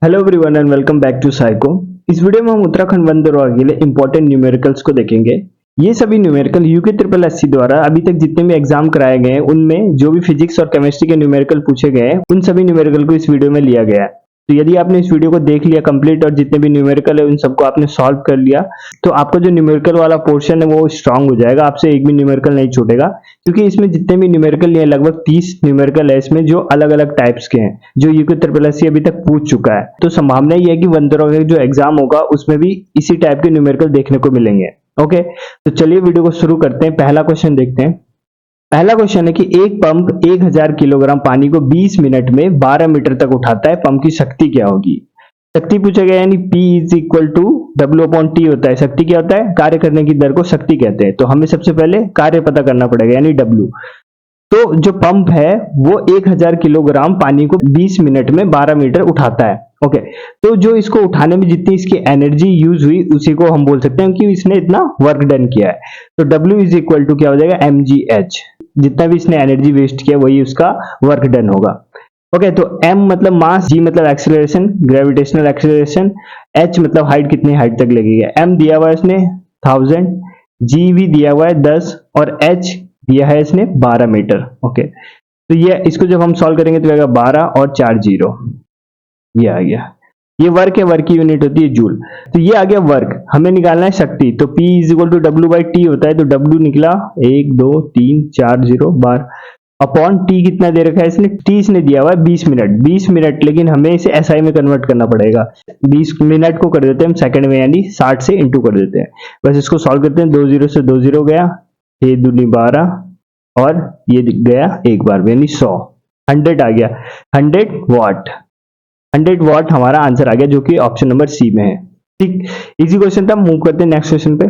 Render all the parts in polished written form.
Hello everyone and welcome back to psycho. इस video में हम उत्तराखंड वन दौरा के लिए इंपॉर्टेंट न्यूमेरिकल्स को देखेंगे। ये सभी न्यूमेरिकल यूके ट्रिपल एससी द्वारा अभी तक जितने भी एग्जाम कराए गए हैं उनमें जो भी फिजिक्स और केमिस्ट्री के न्यूमेरिकल पूछे गए हैं उन सभी न्यूमेरिकल को इस वीडियो में लिया गया है। तो यदि आपने इस वीडियो को देख लिया कंप्लीट और जितने भी न्यूमेरिकल है उन सबको आपने सॉल्व कर लिया तो आपका जो न्यूमेरिकल वाला पोर्शन है वो स्ट्रांग हो जाएगा, आपसे एक भी न्यूमेरिकल नहीं छूटेगा। क्योंकि इसमें जितने भी न्यूमेरिकल है लगभग 30 न्यूमेरिकल है इसमें जो अलग अलग टाइप्स के हैं जो यूके ट्रिपल एससी अभी तक पूछ चुका है। तो संभावना ये है कि वंदरों का जो एग्जाम होगा उसमें भी इसी टाइप के न्यूमेरिकल देखने को मिलेंगे। ओके, तो चलिए वीडियो को शुरू करते हैं। पहला क्वेश्चन देखते हैं। पहला क्वेश्चन है कि एक पंप 1000 किलोग्राम पानी को 20 मिनट में 12 मीटर तक उठाता है, पंप की शक्ति क्या होगी? शक्ति पूछा गया यानी P is equal to W/T होता है। शक्ति क्या होता है? कार्य करने की दर को शक्ति कहते हैं। तो हमें सबसे पहले कार्य पता करना पड़ेगा यानी W। तो जो पंप है वो 1000 किलोग्राम पानी को 20 मिनट में 12 मीटर उठाता है। ओके, तो जो इसको उठाने में जितनी इसकी एनर्जी यूज हुई उसी को हम बोल सकते हैं कि इसने इतना वर्क डन किया है। तो W इज इक्वल टू क्या हो जाएगा? mgh। जितना भी इसने एनर्जी वेस्ट किया वही उसका वर्क डन होगा। ओके, तो m मतलब मास, g मतलब एक्सेलरेशन, ग्रेविटेशनल एक्सेलरेशन, h मतलब हाइट, कितनी हाइट तक लगेगा। m दिया हुआ है इसने 1000, g भी दिया हुआ है 10 और h दिया है इसने 12 मीटर। ओके, तो ये इसको जब हम सॉल्व करेंगे तो आएगा 12 और 4 जीरो, ये आ गया। ये वर्क है, वर्क की यूनिट होती है जूल। तो ये आ गया वर्क। हमें निकालना है शक्ति, तो P is equal to W/T होता है। तो W निकला 1 2 3 4 0 12 अपॉन T कितना दे रखा है इसने? T इसने दिया हुआ है 20 मिनट। 20 मिनट, लेकिन हमें इसे SI में कन्वर्ट करना पड़ेगा। 20 मिनट को कर देते हैं हम सेकंड में यानी 60 से इंटू कर देते हैं। बस इसको सॉल्व करते हैं। 2 जीरो से 2 जीरो गया, 6 दूनी 12 और ये गया एक बार यानी 100, 100 आ गया। 100 वाट, 100 वाट हमारा आंसर आ गया जो कि ऑप्शन नंबर सी में है। ठीक, इजी क्वेश्चन था। मूव करते हैं नेक्स्ट क्वेश्चन पे।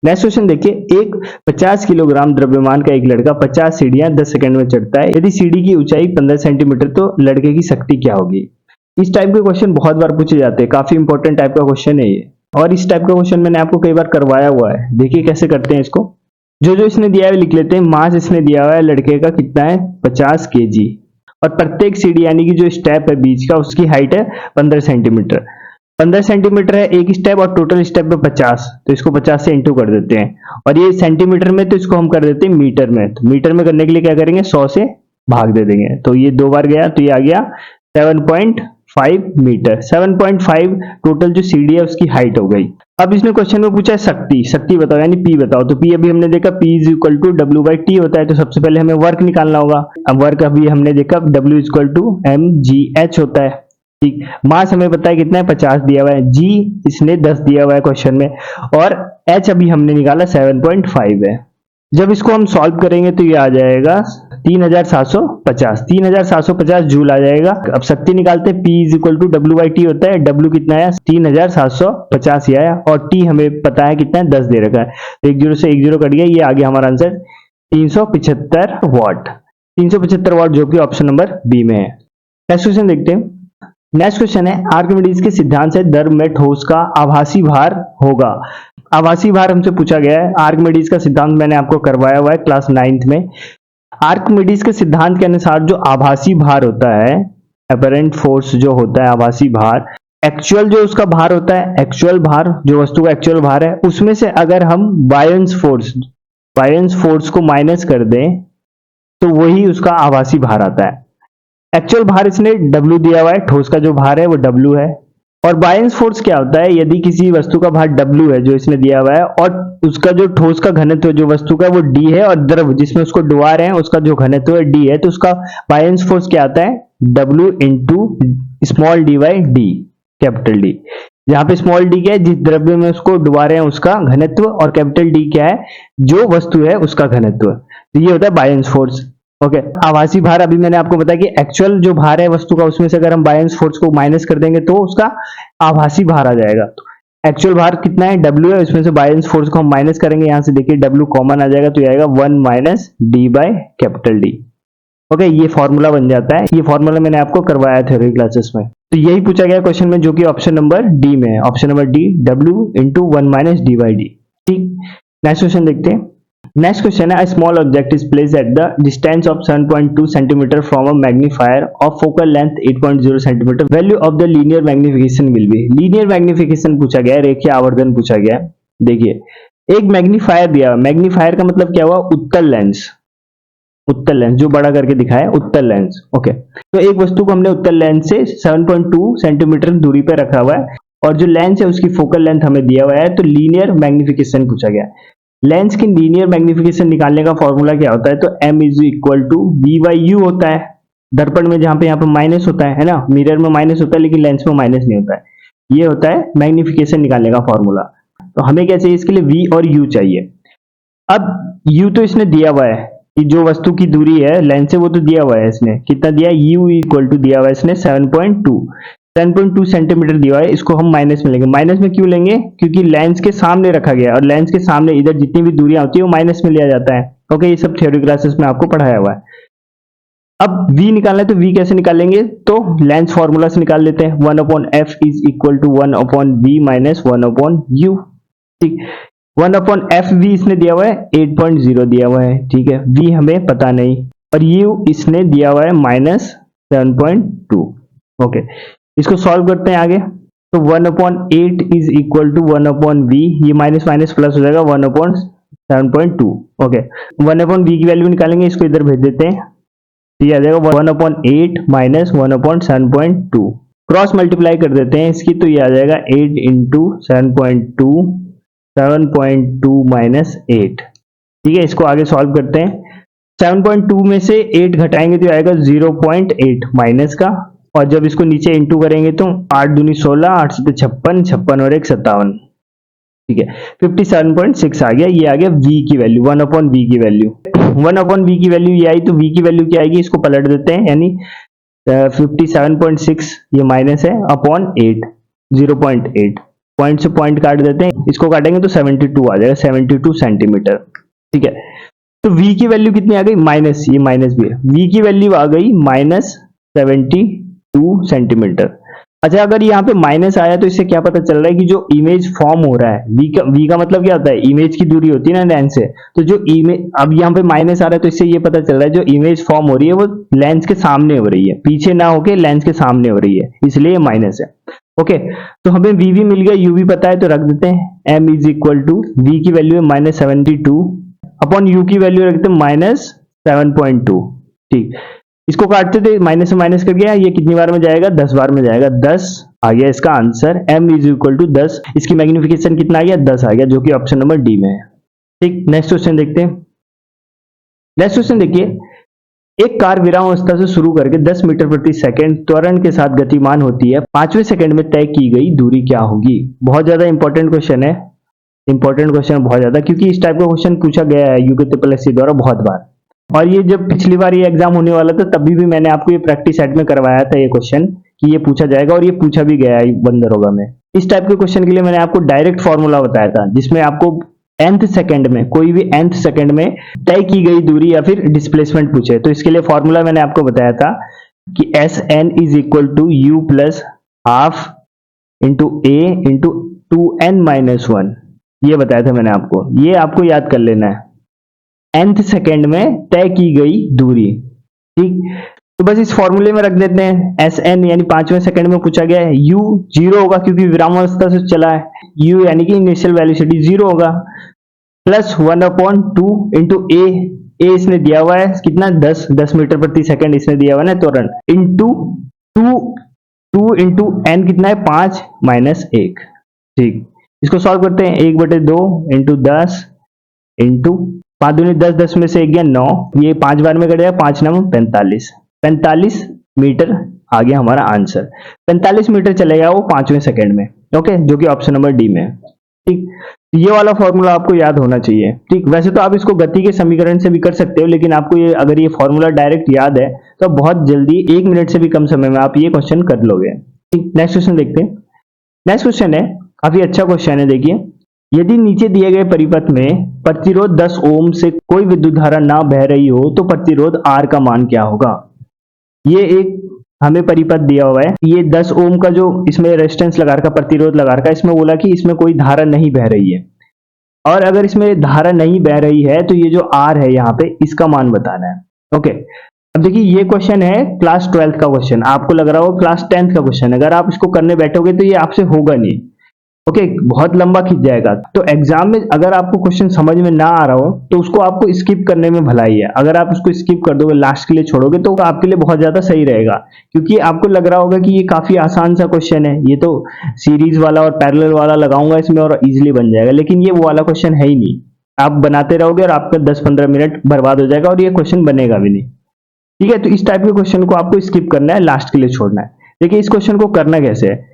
नेक्स्ट क्वेश्चन देखिए, एक 50 किलोग्राम द्रव्यमान का एक लड़का 50 सीढ़ियां 10 सेकंड में चढ़ता है। यदि सीढ़ी की ऊंचाई 15 सेंटीमीटर तो लड़के की शक्ति क्या होगी? इस टाइप के क्वेश्चन बहुत बार पूछे जाते हैं, काफी इंपॉर्टेंट टाइप का क्वेश्चन है ये। और इस टाइप का क्वेश्चन मैंने आपको कई बार करवाया हुआ है। देखिए कैसे करते हैं इसको। जो जो इसने दिया है लिख लेते हैं। मास इसने दिया हुआ है लड़के का कितना है? 50 kg और प्रत्येक सीढ़ी यानी कि जो स्टेप है बीच का उसकी हाइट है 15 सेंटीमीटर। 15 सेंटीमीटर है एक स्टेप और टोटल स्टेप में 50, तो इसको 50 से इंटू कर देते हैं। और ये सेंटीमीटर में तो इसको हम कर देते हैं मीटर में। तो मीटर में करने के लिए क्या करेंगे? 100 से भाग दे देंगे। तो ये 2 बार गया तो ये आ गया 7.5 मीटर। 7.5 टोटल जो सीढ़ी है उसकी हाइट हो गई। अब इसने क्वेश्चन में पूछा है शक्ति, शक्ति बताओ यानी P बताओ। तो P अभी हमने देखा P is equal to W/T होता है। तो सबसे पहले हमें वर्क निकालना होगा। अब वर्क अभी हमने देखा W is equal to mgh होता है। ठीक, मास हमें पता है कितना है? 50 दिया हुआ है। G इसने 10 दिया हुआ है क्वेश्चन में और H अभी हमने निकाला 7.5 है। जब इसको हम सॉल्व करेंगे तो ये आ जाएगा 3750, 3750 जूल आ जाएगा। अब शक्ति निकालते हैं। P is equal to W/T होता है। W कितना है? 3750 ही आया और T हमें पता है कितना है? 10 दे रखा है। तो 1 जीरो से 1 जीरो कट गया, ये आ गया हमारा आंसर 375 वाट। 375 वाट जो कि ऑप्शन नंबर बी में है। नेक्स्ट क्वेश्चन देखते हैं। नेक्स्ट क्वेश्चन है, आर्किमिडीज के सिद्धांत से द्रव में ठोस का आभासी भार होगा। आभासी भार हमसे पूछा गया है। आर्किमिडीज का सिद्धांत मैंने आपको करवाया हुआ है क्लास 9th में। आर्किमिडीज के सिद्धांत के अनुसार जो आभासी भार होता है, अपरेंट फोर्स जो होता है आभासी भार, एक्चुअल जो उसका भार होता है, एक्चुअल भार जो वस्तु का एक्चुअल भार है उसमें से अगर हम बायोन्स फोर्स को माइनस कर दें तो वही उसका आभासी भार आता है। एक्चुअल भार इसने W दिया हुआ है, ठोस का जो भार है वो W है। और बायोन्स फोर्स क्या होता है? यदि किसी वस्तु का भार W है जो इसने दिया हुआ है और उसका जो ठोस का घनत्व जो वस्तु का वो D है और द्रव जिसमें उसको डुबा रहे हैं उसका जो घनत्व है D है, तो उसका बायोन्स फोर्स क्या आता है? W into small d by D, capital D। जहां पे स्मॉल d क्या है? जिस द्रव्य में उसको डुबा रहे हैं उसका घनत्व, और कैपिटल D क्या है? जो वस्तु है उसका घनत्व। तो ये होता है बायोन्स फोर्स। ओके, आभासी भार अभी मैंने आपको बताया कि एक्चुअल जो भार है वस्तु का उसमें से अगर हम बायोन्स फोर्स को माइनस कर देंगे तो उसका आभासी भार आ जाएगा। एक्चुअल भार कितना है? W है, उसमें से बायोन्स फोर्स को हम माइनस करेंगे। यहां से देखिए W कॉमन आ जाएगा तो ये आएगा 1 minus D by capital D। Okay, ये फॉर्मूला बन जाता है। ये फॉर्मूला मैंने आपको करवाया थ्योरी क्लासेस में। तो यही पूछा गया क्वेश्चन में जो कि ऑप्शन नंबर डी में है। Option number D, W into 1 minus D by D। ठीक, नेक्स्ट क्वेश्चन देखते हैं। नेक्स्ट क्वेश्चन है, small object is placed at the distance of 7.2 centimetre from a magnifier of focal length 8.0 centimetre, value of the linear magnification will be. Linear magnification पूछा गया है, रेखीय आवर्धन पूछा गया है। देखिए एक मैग्नीफायर दिया, मैग्नीफायर का मतलब क्या हुआ, उत्तल लेंस, उत्तल लेंस जो बड़ा करके दिखाया है, उत्तल लेंस। ओके, तो एक वस्तु को हमने उत्तल लेंस से 7.2 सेंटीमीटर दूरी पर रखा हुआ है और जो लेंस है उसकी फोकल लेंथ हमें दिया हुआ है, तो लीनियर मैग्निफिकेशन पूछा गया है। लेंस की लीनियर मैग्निफिकेशन निकालने का फॉर्मूला क्या होता है, तो m is equal to V by U होता है। दर्पण में जहां पे यहाँ पे माइनस होता है ना, मिरर में माइनस होता है लेकिन लेंस में माइनस नहीं होता है। ये होता है मैग्निफिकेशन निकालने का फॉर्मूला। तो हमें क्या चाहिए इसके लिए, v और u चाहिए। अब u तो इसने दिया हुआ है कि जो वस्तु की दूरी है लेंस से वो तो दिया हुआ है, इसने कितना दिया, u इक्वल टू दिया हुआ है इसने 7.2 सेंटीमीटर दिया है। इसको हम माइनस में लेंगे। माइनस में क्यों लेंगे, क्योंकि लेंस के सामने रखा गया और लेंस के सामने इधर जितनी भी दूरियां होती है वो माइनस में लिया जाता है। ओके, ये सब थ्योरी क्लासेस में आपको पढ़ाया हुआ है। अब v निकालना है तो v कैसे निकालेंगे, तो लेंस फॉर्मूला से निकाल लेते हैं। 1/f is equal to 1/v minus 1/u। ठीक, 1/f v इसने दिया हुआ है 8.0 दिया हुआ है, ठीक है, v हमें पता नहीं, और u इसने दिया हुआ है माइनस 7.2। ओके, इसको सॉल्व करते हैं आगे। तो 1/8 इज इक्वल टू 1/v, ये माइनस माइनस प्लस हो जाएगा 1/7.2। ओके, 1/v की वैल्यू निकालेंगे, इसको इधर भेज देते हैं, तो ये आ जाएगा 1/8 माइनस 1/7.2। क्रॉस मल्टीप्लाई कर देते हैं इसकी, तो ये आ जाएगा 8 इंटू 7.2, 7.2 माइनस 8। ठीक है, इसको आगे सॉल्व करते हैं। 7.2 में से 8 घटाएंगे तो आएगा 0.8 माइनस का, और जब इसको नीचे इंटू करेंगे तो 8 दूनी 16, 8 से 56, 56 और 1 57। ठीक है, 57.6 आ गया। ये आ गया v की वैल्यू, 1/v की वैल्यू, 1/v की वैल्यू ये आई, तो v की वैल्यू क्या आएगी, इसको पलट देते हैं, यानी 57.6 ये माइनस है अपॉन 8, 0.8, पॉइंट से पॉइंट काट देते हैं, इसको काटेंगे तो 72 आ जाएगा, 72 सेंटीमीटर। ठीक है, तो v की वैल्यू कितनी आ गई, माइनस, ये माइनस भी है, v की वैल्यू आ गई माइनस 72 सेंटीमीटर। अच्छा, अगर यहाँ पे माइनस आया तो इससे क्या पता चल रहा है कि जो इमेज फॉर्म हो रहा है, v का मतलब क्या होता है, इमेज की दूरी होती है ना लेंस से, तो जो इमेज, अब यहाँ पे माइनस आ रहा है तो इससे ये पता चल रहा है जो इमेज फॉर्म हो रही है वो लेंस के सामने हो रही है, पीछे ना होके लेंस के सामने हो रही है, इसलिए माइनस है। ओके, तो हमें v भी मिल गया, u भी पता है, तो रख देते हैं m is equal to v की वैल्यू है माइनस 72 अपॉन u की वैल्यू रखते हैं माइनस 7.2। ठीक, इसको काटते थे, माइनस से माइनस कर गया, ये कितनी बार में जाएगा, 10 बार में जाएगा, 10 आ गया इसका answer. m is equal to 10, इसकी मैग्निफिकेशन कितना आ गया, 10 आ गया, जो कि ऑप्शन नंबर डी में है। ठीक, नेक्स्ट क्वेश्चन देखते हैं। नेक्स्ट क्वेश्चन देखिए, एक कार विरामावस्था से शुरू करके 10 मीटर प्रति सेकंड त्वरण के साथ गतिमान होती है, 5वें सेकंड में तय की गई दूरी क्या होगी। बहुत ज्यादा इंपॉर्टेंट क्वेश्चन है, इंपॉर्टेंट क्वेश्चन बहुत ज्यादा, क्योंकि इस टाइप का क्वेश्चन पूछा गया है यूपीएससी द्वारा बहुत बार, और ये जब पिछली बार ये एग्जाम होने वाला था तभी भी मैंने आपको ये प्रैक्टिस सेट में करवाया था ये क्वेश्चन कि ये पूछा जाएगा, और ये पूछा भी गया है बंदरोगा में। इस टाइप के क्वेश्चन के लिए मैंने आपको डायरेक्ट फॉर्मूला बताया था, जिसमें आपको nth सेकंड में, कोई भी nth सेकंड में तय की गई दूरी या फिर डिस्प्लेसमेंट पूछे, तो इसके लिए फॉर्मूला मैंने आपको बताया था कि Sn is equal to u plus half into a into 2n minus 1, ये बताया था मैंने आपको, ये आपको याद कर लेना है, nth सेकंड में तय की गई दूरी। ठीक, तो बस इस फॉर्मूले में रख देते हैं Sn, यानी 5वें सेकंड में पूछा गया है, u 0 होगा क्योंकि विरामावस्था से चला है, u यानी कि इनिशियल वेलोसिटी 0 होगा, प्लस 1/2 इंटू a इसने दिया हुआ है कितना, 10 मीटर प्रति सेकंड इसने दिया हुआ है ना त्वरण, इंटू 2 इंटू n कितना है 5 माइनस 1। ठीक, इसको सॉल्व करते हैं, 1/2 इंटू 10 इंटू 5 दूनी 10, 10 में से 1 गया 9, ये 5 बार में कट जाएगा, 5 9 45, 45 मीटर आ गया हमारा आंसर। 45 मीटर चलेगा वो 5वें सेकंड में। ओके, जो कि ऑप्शन नंबर डी में है। ठीक, ये वाला फॉर्मूला आपको याद होना चाहिए। ठीक, वैसे तो आप इसको गति के समीकरण से भी कर सकते हो, लेकिन आपको ये अगर ये फॉर्मूला डायरेक्ट याद है तो बहुत जल्दी 1 मिनट से भी कम समय में आप ये क्वेश्चन कर लोगे। ठीक, नेक्स्ट क्वेश्चन देखते हैं। नेक्स्ट क्वेश्चन है, काफी अच्छा क्वेश्चन है, देखिए, यदि नीचे दिए गए परिपथ में प्रतिरोध 10 ओम से कोई विद्युत धारा ना बह रही हो तो प्रतिरोध R का मान क्या होगा। ये एक हमें परिपथ दिया हुआ है, ये 10 ओम का जो इसमें रेजिस्टेंस लगा रखा, प्रतिरोध लगा रखा है, इसमें बोला कि इसमें कोई धारा नहीं बह रही है। और अगर इसमें धारा नहीं बह रही है तो ये जो आर है यहाँ पे इसका मान बताना है। ओके, अब देखिए ये क्वेश्चन है क्लास 12th का क्वेश्चन, आपको लग रहा हो क्लास 10th का क्वेश्चन, अगर आप इसको करने बैठोगे तो ये आपसे होगा नहीं। ओके, बहुत लंबा खिंच जाएगा। तो एग्जाम में अगर आपको क्वेश्चन समझ में ना आ रहा हो तो उसको आपको स्किप करने में भलाई है। अगर आप उसको स्किप कर दोगे, लास्ट के लिए छोड़ोगे, तो आपके लिए बहुत ज्यादा सही रहेगा, क्योंकि आपको लग रहा होगा कि ये काफी आसान सा क्वेश्चन है, ये तो सीरीज वाला और पैरेलल वाला लगाऊंगा इसमें और इजिली बन जाएगा, लेकिन ये वो वाला क्वेश्चन है ही नहीं। आप बनाते रहोगे और आपका 10-15 मिनट बर्बाद हो जाएगा और ये क्वेश्चन बनेगा भी नहीं। ठीक है, तो इस टाइप के क्वेश्चन को आपको स्किप करना है, लास्ट के लिए छोड़ना है। देखिए इस क्वेश्चन को करना कैसे है।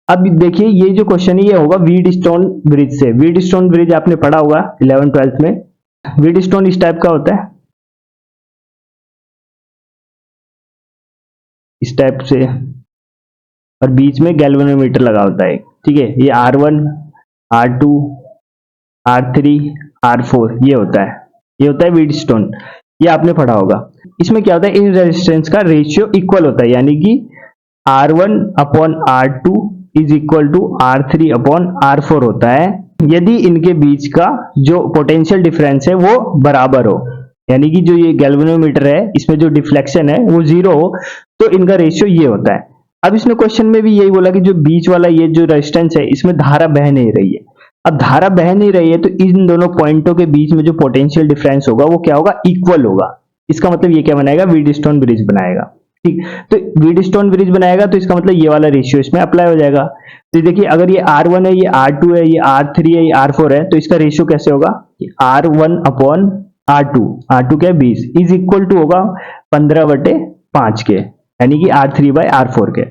अब देखिए ये जो क्वेश्चन है ये होगा व्हीटस्टोन ब्रिज से। व्हीटस्टोन ब्रिज आपने पढ़ा होगा 11th-12th में। व्हीटस्टोन इस टाइप का होता है, इस टाइप से, और बीच में गैल्वेनोमीटर लगा होता है। ठीक है, ये R1, R2, R3, R4 ये होता है, ये होता है व्हीटस्टोन, ये आपने पढ़ा होगा। इसमें क्या होता है, इन रेजिस्टेंस का रेशियो इक्वल होता है, यानी कि R1/R2 is equal to R3/R4 होता है, यदि इनके बीच का जो पोटेंशियल डिफरेंस है वो बराबर हो, यानी कि जो ये गैल्वेनोमीटर है इसमें जो डिफ्लेक्शन है वो 0 हो, तो इनका रेशियो ये होता है। अब इसने क्वेश्चन में भी यही बोला कि जो बीच वाला ये जो रेजिस्टेंस है इसमें धारा बह नहीं रही है। अब धारा बह नहीं रही है तो इन दोनों पॉइंटों के बीच में जो पोटेंशियल डिफरेंस होगा वो क्या होगा, इक्वल होगा। इसका मतलब ये क्या बनाएगा, व्हीटस्टोन ब्रिज बनाएगा। ठीक, तो व्हीटस्टोन ब्रिज बनाएगा तो इसका मतलब ये वाला रेशियो इसमें अप्लाई हो जाएगा। तो देखिए अगर ये R1 है, ये R2 है, ये R3 है, ये R4 है, तो इसका रेशियो कैसे होगा, R1/R2, R2 क्या है 20, इज इक्वल टू होगा 15/5 के, यानी कि R3/R4 के।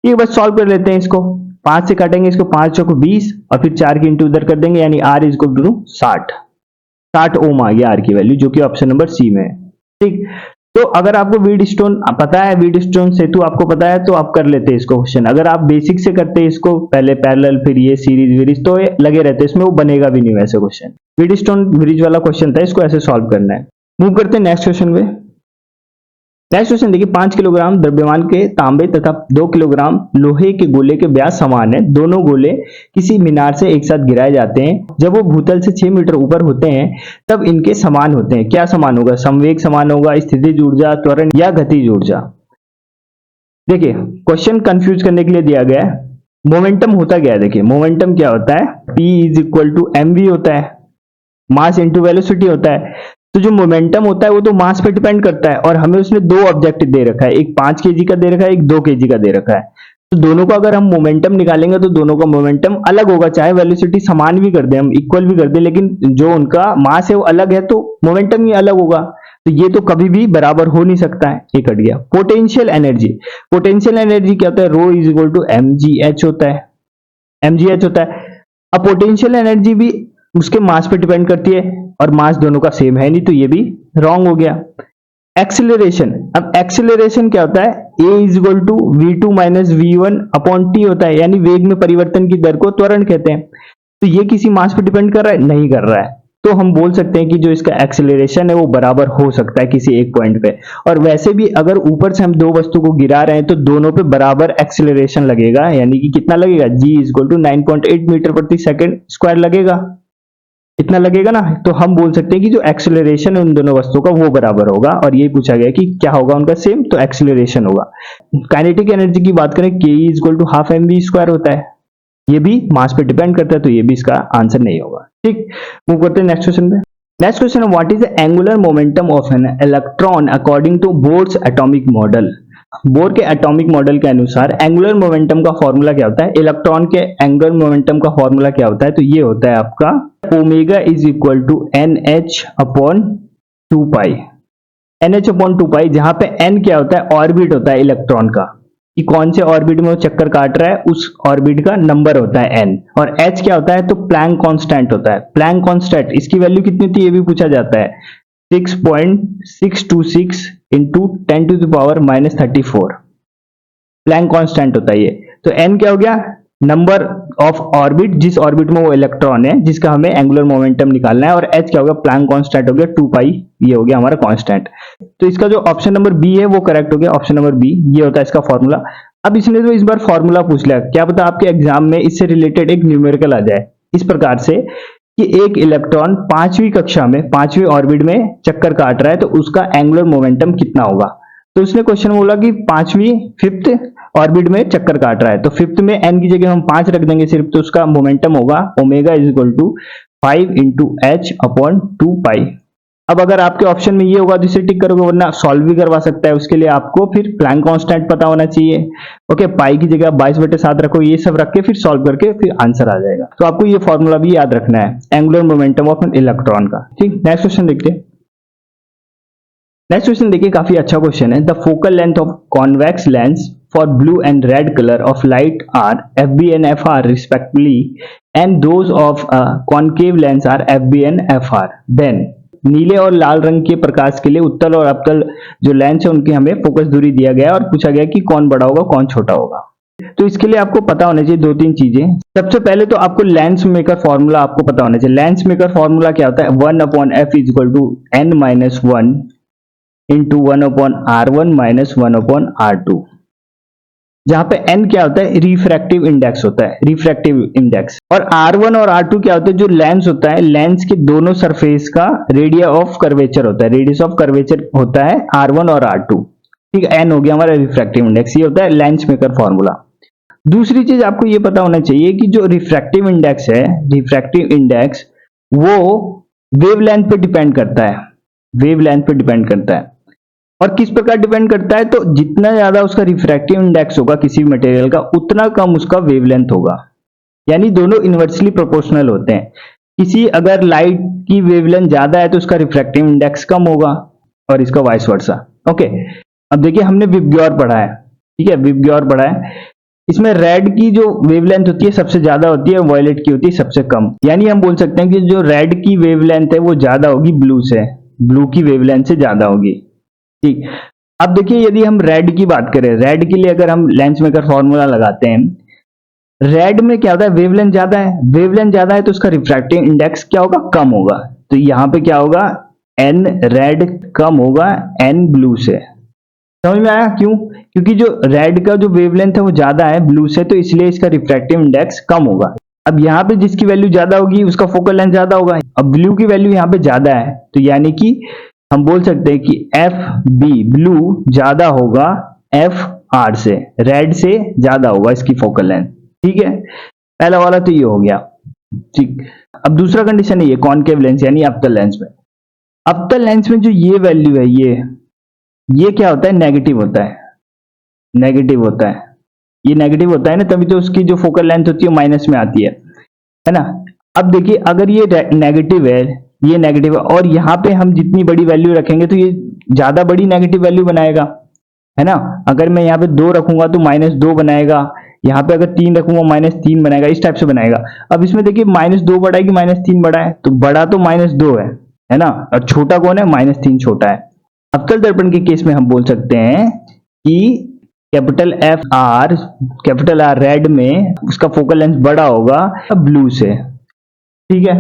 ये बस सॉल्व कर लेते हैं इसको, 5 से काटेंगे इसको, 5 चौको 20 और फिर 4 की इंटू उधर कर देंगे, यानी R इज इक्वल टू 60 ओम आ गया R की वैल्यू, जो कि ऑप्शन नंबर सी में है। ठीक, तो अगर आपको व्हीटस्टोन पता है, व्हीटस्टोन सेतु आपको पता है, तो आप कर लेते हैं इसको क्वेश्चन। अगर आप बेसिक से करते हैं इसको, पहले पैरेलल फिर ये सीरीज वीरीज, तो ये लगे रहते इसमें, वो बनेगा भी नहीं वैसे क्वेश्चन। व्हीटस्टोन ब्रिज वाला क्वेश्चन था, इसको ऐसे सॉल्व करना है। मूव करते हैं नेक्स्ट क्वेश्चन पे। नेक्स्ट क्वेश्चन देखिए, 5 किलोग्राम द्रव्यमान के तांबे तथा 2 किलोग्राम लोहे के गोले के व्यास समान है। दोनों गोले किसी मीनार से एक साथ गिराए जाते हैं। जब वो भूतल से 6 मीटर ऊपर होते हैं तब इनके समान होते हैं। क्या समान होगा, संवेग समान होगा, स्थितिज ऊर्जा, त्वरण या गतिज ऊर्जा। देखिए क्वेश्चन कंफ्यूज करने के लिए दिया गया है। मोमेंटम होता क्या है, देखिए मोमेंटम क्या होता है, P is equal to mv होता है, मास इंटू वेलोसिटी होता है। तो जो मोमेंटम होता है वो तो मास पे डिपेंड करता है, और हमें उसने दो ऑब्जेक्ट दे रखा है, एक 5 kg का दे रखा है, एक 2 kg का दे रखा है। तो दोनों का अगर हम मोमेंटम निकालेंगे तो दोनों का मोमेंटम अलग होगा, चाहे वेलोसिटी समान भी कर दे, हम इक्वल भी कर दे, लेकिन जो उनका मास है वो अलग है तो मोमेंटम ही अलग होगा। तो ये तो कभी भी बराबर हो नहीं सकता है, ये कट गया। पोटेंशियल एनर्जी, पोटेंशियल एनर्जी क्या होता है, रो इज इक्वल टू mgh होता है, mgh होता है। अब पोटेंशियल एनर्जी भी उसके मास पे डिपेंड करती है, और मास दोनों का सेम है नहीं, तो ये भी रॉन्ग हो गया। एक्सीलरेशन, अब एक्सीलरेशन क्या होता है, a is equal to v2 minus v1/t होता है, यानी वेग में परिवर्तन की दर को त्वरण कहते हैं। तो ये किसी मास पे डिपेंड कर रहा है, नहीं कर रहा है, तो हम बोल सकते हैं कि जो इसका एक्सीलरेशन है वो बराबर हो सकता है किसी एक पॉइंट पे। और वैसे भी अगर ऊपर से हम दो वस्तु को गिरा रहे हैं तो दोनों पे बराबर एक्सीलरेशन लगेगा, यानी कि कितना लगेगा, g is equal to 9.8 metre प्रति सेकंड स्क्वायर लगेगा, इतना लगेगा ना। तो हम बोल सकते हैं कि जो एक्सीलरेशन है उन दोनों वस्तुओं का वो बराबर होगा, और ये पूछा गया कि क्या होगा उनका सेम, तो एक्सीलरेशन होगा। काइनेटिक एनर्जी की बात करें, k is equal to half mv square होता है, ये भी मास पे डिपेंड करता है, तो ये भी इसका आंसर नहीं होगा। ठीक, मूव करते हैं नेक्स्ट क्वेश्चन पे। नेक्स्ट क्वेश्चन है, what is the angular momentum of an electron according to Bohr's atomic model. Bohr के एटॉमिक मॉडल के अनुसार एंगुलर मोमेंटम का फॉर्मूला क्या होता है, इलेक्ट्रॉन के एंगुलर मोमेंटम का फॉर्मूला क्या होता है, तो ये होता है आपका omega is equal to nh/2π, nh/2π, जहां पे n क्या होता है, ऑर्बिट होता है इलेक्ट्रॉन का, कि कौन से ऑर्बिट में वो चक्कर काट रहा है, उस ऑर्बिट का नंबर होता है n, और h क्या होता है, तो प्लैंक कांस्टेंट होता है। प्लैंक कांस्टेंट इसकी वैल्यू कितनी थी ये भी पूछा जाता है, 6.626 इंटू 10⁻⁻34 प्लैंक कांस्टेंट होता है ये। तो n क्या हो गया, नंबर ऑफ ऑर्बिट, जिस ऑर्बिट में वो इलेक्ट्रॉन है जिसका हमें एंगुलर मोमेंटम निकालना है, और h क्या हो गया, प्लैंक कांस्टेंट हो गया 2π, ये हो गया हमारा कांस्टेंट। तो इसका जो ऑप्शन नंबर बी है वो करेक्ट हो गया, ऑप्शन नंबर बी, ये होता है इसका फॉर्मूला। अब इसने तो इस बार फॉर्मूला पूछ लिया, क्या पता आपके एग्जाम में इससे रिलेटेड एक न्यूमेरिकल आ जाए, इस प्रकार से कि एक इलेक्ट्रॉन पांचवी कक्षा में, पांचवी ऑर्बिट में चक्कर काट रहा है, तो उसका एंगुलर मोमेंटम कितना होगा। तो उसने क्वेश्चन बोला कि पांचवी, फिफ्थ ऑर्बिट में चक्कर काट रहा है, तो फिफ्थ में एन की जगह हम 5 रख देंगे सिर्फ, तो उसका मोमेंटम होगा omega is equal to 5 into H upon 2 pi. अब अगर आपके ऑप्शन में ये होगा तो इसे टिक करोगे, वरना सॉल्व भी करवा सकता है। उसके लिए आपको फिर प्लैंक कांस्टेंट पता होना चाहिए। ओके, पाई की जगह 22/7 रखो, ये सब रख के फिर सॉल्व करके फिर आंसर आ जाएगा। तो आपको ये फॉर्मूला भी याद रखना है angular momentum of an electron का। ठीक, नेक्स्ट क्वेश्चन देखते हैं। नेक्स्ट क्वेश्चन देखिए, काफी अच्छा क्वेश्चन है। The focal length of convex lens for blue and red color of light are FB and FR respectively, and those of concave lens are FB and FR. Then नीले और लाल रंग के प्रकाश के लिए उत्तल और अवतल जो लेंस है उनकी हमें फोकस दूरी दिया गया है और पूछा गया कि कौन बड़ा होगा कौन छोटा होगा। तो इसके लिए आपको पता होना चाहिए 2-3 चीजें। सबसे पहले तो आपको लेंस मेकर फॉर्मूला आपको पता होना चाहिए। लेंस मेकर फॉर्मूला क्या होता है, 1/f is equal to n-1 into 1/r1 minus 1/r2, जहां पे n क्या होता है, रिफ्रैक्टिव इंडेक्स होता है, रिफ्रैक्टिव इंडेक्स। और r1 और r2 क्या होता है, जो लेंस होता है, लेंस के दोनों सरफेस का रेडियस ऑफ कर्वेचर होता है, रेडियस ऑफ कर्वेचर होता है r1 और r2। ठीक है, n हो गया हमारा रिफ्रैक्टिव इंडेक्स, ये होता है लेंस मेकर फॉर्मूला। दूसरी चीज आपको ये पता होना चाहिए कि जो रिफ्रैक्टिव इंडेक्स है, रिफ्रैक्टिव इंडेक्स वो वेवलेंथ पे डिपेंड करता है, वेवलेंथ पे डिपेंड करता है। और किस प्रकार डिपेंड करता है, तो जितना ज्यादा उसका रिफ्रैक्टिव इंडेक्स होगा किसी भी मटेरियल का, उतना कम उसका वेवलेंथ होगा। यानी दोनों इनवर्सली प्रोपोर्शनल होते हैं। किसी अगर लाइट की वेवलेंथ ज्यादा है तो उसका रिफ्रैक्टिव इंडेक्स कम होगा, और इसका वाइस वर्सा। ओके, अब देखिए हमने विबग्योर पढ़ा है, ठीक है, विबग्योर पढ़ा है। इसमें रेड की जो वेवलेंथ होती है सबसे ज्यादा होती है, वायलेट की होती है सबसे कम। यानी हम बोल सकते हैं कि जो रेड की वेवलेंथ है वो ज्यादा होगी ब्लू से, ब्लू की वेवलेंथ से ज्यादा होगी। ठीक, अब देखिए यदि हम रेड की बात करें, रेड के लिए अगर हम लेंस मेकर फॉर्मूला लगाते हैं, रेड में क्या होता है, वेवलेंथ ज्यादा है, वेवलेंथ ज्यादा है तो उसका रिफ्रैक्टिव इंडेक्स क्या होगा, कम होगा। तो यहां पे क्या होगा, एन रेड कम होगा एन ब्लू से। समझ में आया क्यों, क्योंकि जो रेड का जो वेवलेंथ है वो ज्यादा है ब्लू से, तो इसलिए इसका रिफ्रैक्टिव इंडेक्स कम होगा। अब यहाँ पे जिसकी वैल्यू ज्यादा होगी उसका फोकल लेंथ ज्यादा होगा। अब ब्लू की वैल्यू यहाँ पे ज्यादा है, तो यानी कि हम बोल सकते हैं कि एफ बी ब्लू ज्यादा होगा एफ आर से, रेड से ज्यादा होगा इसकी फोकल लेंथ। ठीक है, पहला वाला तो ये हो गया। ठीक, अब दूसरा कंडीशन है ये कॉनकेव लेंस यानी अवतल लेंस में। अवतल लेंस में जो ये वैल्यू है, ये क्या होता है, नेगेटिव होता है, नेगेटिव होता है, ये नेगेटिव होता है ना, तभी तो उसकी जो फोकल लेंथ होती है माइनस में आती है ना। अब देखिए अगर ये नेगेटिव है, ये नेगेटिव है, और यहाँ पे हम जितनी बड़ी वैल्यू रखेंगे तो ये ज्यादा बड़ी नेगेटिव वैल्यू बनाएगा, है ना। अगर मैं यहाँ पे 2 रखूंगा तो -2 बनाएगा, यहाँ पे अगर 3 रखूंगा -3 बनाएगा, इस टाइप से बनाएगा। अब इसमें देखिए -2 बड़ा है कि -3 बड़ा है, तो बड़ा तो -2 है ना, और छोटा कौन है, -3 छोटा है। अवतल दर्पण के केस में हम बोल सकते हैं कि कैपिटल R रेड में उसका फोकल लेंथ बड़ा होगा ब्लू से। ठीक है,